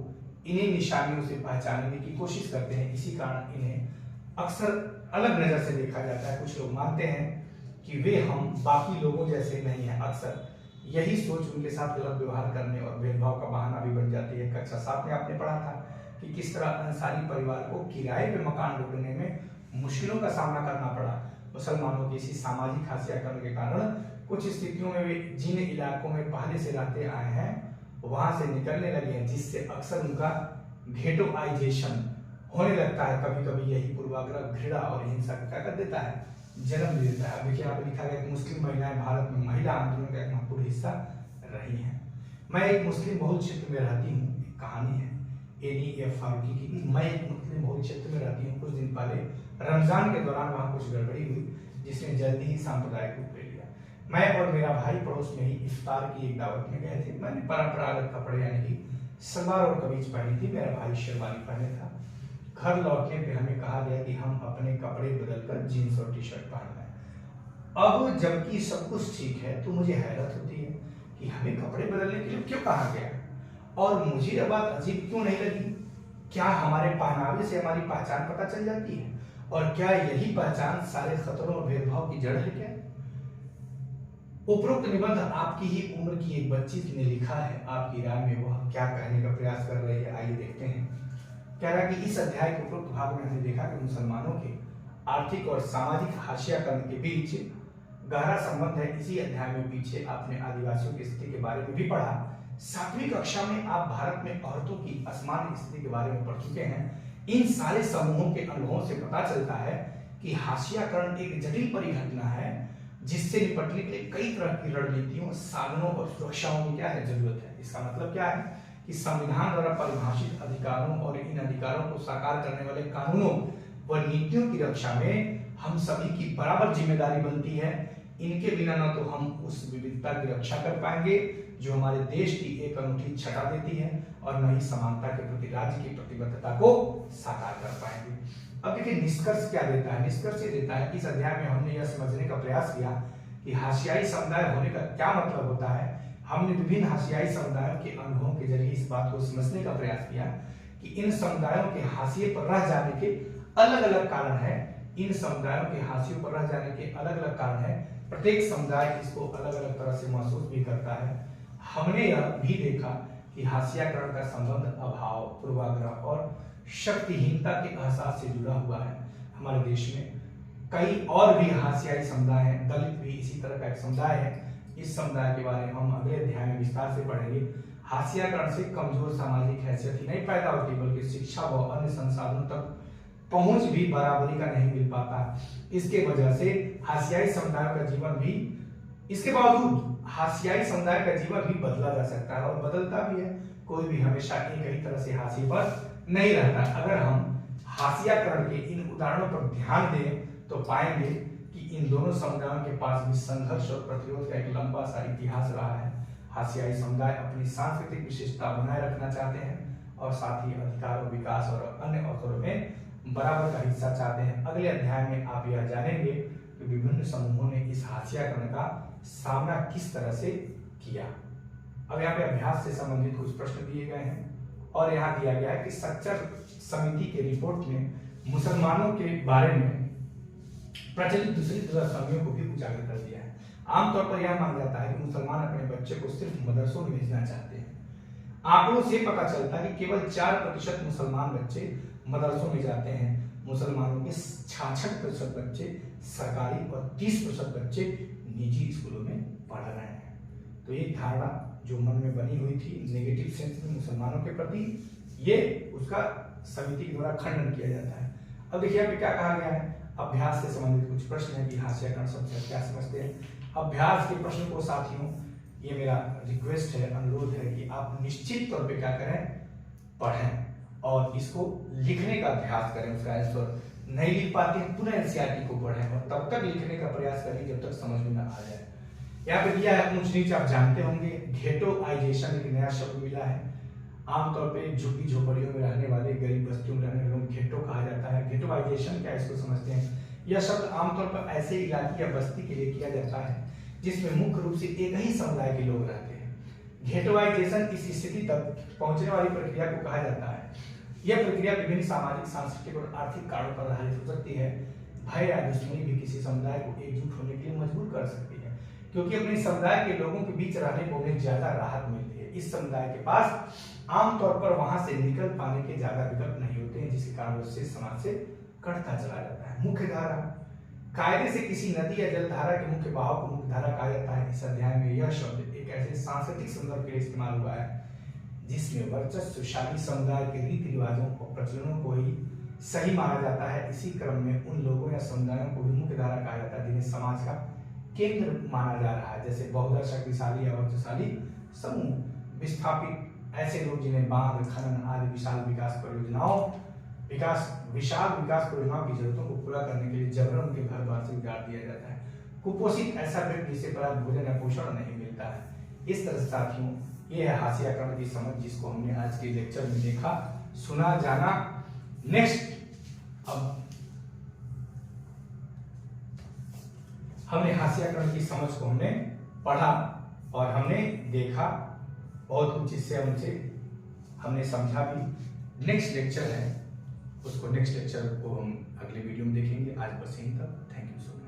इन्हीं निशानियों से पहचानने की कोशिश करते हैं। इसी कारण इन्हें अक्सर अलग नजर से देखा जाता है। कुछ लोग मानते हैं कि वे हम बाकी लोगों जैसे नहीं हैं। अक्सर यही सोच उनके साथ गलत व्यवहार करने और भेदभाव का बहाना भी बन जाती है। कक्षा 7 में आपने पढ़ा था कि किस तरह अंसारी परिवार को किराए पे मकान ढूंढने में मुश्किलों का सामना करना पड़ा। मुसलमानों की इसी सामाजिक हाशियाकरण के कारण कुछ स्थितियों में वे जिन इलाकों में पहले से रहते आए हैं वहां से निकलने लगे हैं, जिससे अक्सर उनका घेटोआइजेशन होने लगता है। कभी कभी यही पूर्वाग्रह घृणा और हिंसा का क्या कर देता है, जन्म दे देता है। देखिए, यहाँ पे लिखा गया कि मुस्लिम महिलाएं भारत में महिला आंदोलन का एक महत्वपूर्ण हिस्सा रही हैं। मैं एक मुस्लिम बहुल क्षेत्र में रहती हूँ। एक कहानी है NEF फारूकी की। मैं एक मुस्लिम बहुल क्षेत्र में रहती हूँ। कुछ दिन पहले रमजान के दौरान वहाँ कुछ गड़बड़ी हुई जिसने जल्दी ही सांप्रदायिक रूप ले लिया। मैं और मेरा भाई पड़ोस में ही इफ्तार की एक दावत में गए थे। मैंने परंपरागत कपड़े यानी कि सलवार और कमीज पहनी थी। मेरा भाई शेरवानी पहने था। घर लौटने पे हमें कहा गया कि हम अपने कपड़े बदलकर जीन्स और टी-शर्ट पहन लें। अब जबकि सब कुछ ठीक है तो मुझे हैरत होती है कि हमें कपड़े बदलने के लिए क्यों कहा गया और मुझे यह बात अजीब क्यों नहीं लगी। क्या हमारे पहनावे से हमारी पहचान पता चल जाती है? और क्या यही पहचान सारे खतरों और भेदभाव की जड़ है? क्या उपरोक्त निबंध आपकी ही उम्र की एक बच्ची ने लिखा है। आपकी राय में वह क्या कहने का प्रयास कर रही है, आइए देखते हैं। कह रहा है कि इस अध्याय के उपरोक्त भाग में हमने देखा कि मुसलमानों के आर्थिक और सामाजिक हाशियाकरण के बीच गहरा संबंध है। इसी अध्याय में पीछे आपने आदिवासियों की स्थिति के बारे में भी पढ़ा। 7वीं कक्षा में आप भारत में औरतों की असमान स्थिति के बारे में पढ़ चुके हैं। इन सारे समूहों के अनुभवों से पता चलता है कि हाशियाकरण एक जटिल परिघटना है जिससे निपटने के लिए कई तरह की रणनीतियों, साधनों और सुरक्षाओं की क्या है, जरूरत है। इसका मतलब क्या है कि संविधान द्वारा परिभाषित अधिकारों और इन अधिकारों को साकार करने वाले कानूनों व नीतियों की रक्षा में हम सभी की बराबर जिम्मेदारी बनती है। इनके बिना न तो हम उस विविधता की रक्षा कर पाएंगे जो हमारे देश की एक अनूठी छटा देती है और न ही समानता के प्रति राज्य की प्रतिबद्धता को साकार कर पाएंगे। अब देखिए, निष्कर्ष क्या देता है? निष्कर्ष ये देता है कि इस अध्याय में हमने यह समझने का प्रयास किया कि हाशियाई समुदाय होने का क्या मतलब होता है। हमने विभिन्न हाशियाई समुदायों के अनुभवों के जरिए इस बात को समझने का प्रयास किया कि इन समुदायों के हाशिए पर रह जाने के अलग अलग कारण है। इन समुदायों के हाशियों पर रह जाने के अलग अलग कारण है। प्रत्येक समुदाय इसको अलग अलग तरह से महसूस भी करता है। हमने यह भी देखा कि हाशियाकरण का संबंध अभाव, पूर्वाग्रह और शक्तिहीनता के एहसास से जुड़ा हुआ है। हमारे देश में कई और भी हाशियाई समुदाय हैं। दलित भी इसी तरह का एक समुदाय है। इस समुदाय के बारे में हम अगले अध्याय में विस्तार से पढ़ेंगे। हाशियाकरण से कमजोर सामाजिक हैसियत ही नहीं पैदा होती बल्कि शिक्षा व अन्य संसाधनों तक पहुंच भी बराबरी का नहीं मिल पाता। इसके वजह से हाशियाई समुदायों का जीवन भी, इसके बावजूद हाशियाई समुदाय का जीवन भी बदला जा सकता है और बदलता भी है। कोई भी हमेशा एक ही तरह से हाशिए पर नहीं रहता। अगर हम हाशियाकरण के इन उदाहरणों पर ध्यान दें तो पाएंगे कि इन दोनों समुदायों के पास भी संघर्ष और प्रतिरोध का एक लंबा सा इतिहास रहा है। हाशियाई समुदाय अपनी सांस्कृतिक विशेषता बनाए रखना चाहते हैं और साथ ही अधिकार और विकास और अन्य अवसरों में बराबर का हिस्सा चाहते हैं। अगले अध्याय में आप यह जानेंगे कि विभिन्न समूहों ने इस हाशियाकरण का सामना किस तरह से किया। अब यहाँ पे अभ्यास से संबंधित कुछ प्रश्न दिए गए हैं और यहाँ दिया गया है कि सच्चर समिति के रिपोर्ट में मुसलमानों के बारे में प्रचलित दूसरी गलतफहमियों को भी उजागर कर दिया है। आमतौर पर यह माना जाता है कि मुसलमान अपने बच्चे को सिर्फ मदरसों में भेजना चाहते हैं। आंकड़ों से पता चलता है कि केवल 4% मुसलमान बच्चे मदरसों में जाते हैं। मुसलमानों के 66% बच्चे सरकारी और 30% बच्चे निजी स्कूलों में पढ़ रहे हैं। तो ये धारणा जो मन में बनी हुई थी नेगेटिव सेंस में मुसलमानों के प्रति, ये उसका समिति के द्वारा खंडन किया जाता है। अब देखिए यहाँ पे क्या कहा गया है, अभ्यास से संबंधित कुछ प्रश्न है कि हाशियाकरण शब्द से क्या समझते हैं। अभ्यास के प्रश्न को साथियों, ये मेरा रिक्वेस्ट है, अनुरोध है कि आप निश्चित तौर पे क्या करें, पढ़ें और इसको लिखने का अभ्यास करें। उसका आंसर नहीं लिख पाते हैं, पुनः एनसीईआरटी को पढ़ें और तब तक लिखने का प्रयास करें जब तक समझ में ना आ जाए। यहाँ पे दिया है ऊंच नीच, आप जानते होंगे। घेटोआइजेशन एक नया शब्द मिला है। आमतौर पे झुग्गी झोपड़ियों में रहने वाले, गरीब बस्तियों में रहने वालों को घेटो कहा जाता है। घेटोआइजेशन क्या, इसको समझते हैं। यह शब्द आमतौर पर ऐसे इलाके या बस्ती के लिए किया जाता है जिसमें मुख्य रूप से एक ही समुदाय के लोग रहते हैं। घेटोआइजेशन इस स्थिति तक पहुंचने वाली प्रक्रिया को कहा जाता है। यह प्रक्रिया विभिन्न सामाजिक, सांस्कृतिक और आर्थिक कारणों पर आधारित हो सकती है। भय या दुश्मनी भी किसी समुदाय को एकजुट होने के लिए मजबूर कर सकती है, क्योंकि अपने समुदाय के लोगों के बीच रहने को उन्हें ज्यादा राहत मिलती है। इस समुदाय के पास आमतौर पर वहां से निकल पाने के ज्यादा विकल्प नहीं होते हैं, जिसके कारण उससे समाज से कटता चला जाता है। मुख्य धारा, कायदे से किसी नदी या जलधारा के मुख्य बहाव को मुख्य धारा कहा जाता है। इस अध्याय में यह शब्द एक ऐसे सांस्कृतिक संदर्भ के लिए इस्तेमाल हुआ है जिसमें वर्चस्वशाली समुदाय के रीति रिवाजों और प्रचलनों को ही सही माना जाता है। इसी क्रम में उन लोगों या समुदायों को भी मुख्य धारा कहा जाता है जिन्हें समाज का केंद्र माना जा रहा है, जैसे बहुधा शक्तिशाली या वर्चस्वशाली समूह। विस्थापित ऐसे लोग जिन्हें बांध, खनन आदि विशाल विकास परियोजनाओं की जरूरतों को पूरा करने के लिए जबरन उनके घर बार से उजाड़ दिया जाता है। कुपोषित ऐसा व्यक्ति जिसे पर्याप्त भोजन या पोषण नहीं मिलता है। इस तरह से साथियों, ये है हाशियाकरण की समझ, जिसको हमने आज के लेक्चर में देखा, सुना, जाना। नेक्स्ट, अब हमने हाशियाकरण की समझ को हमने पढ़ा और हमने देखा, बहुत कुछ इससे हमने समझा भी। नेक्स्ट लेक्चर है, उसको नेक्स्ट लेक्चर को हम अगले वीडियो में देखेंगे। आज बस यहीं तक। Thank you so much.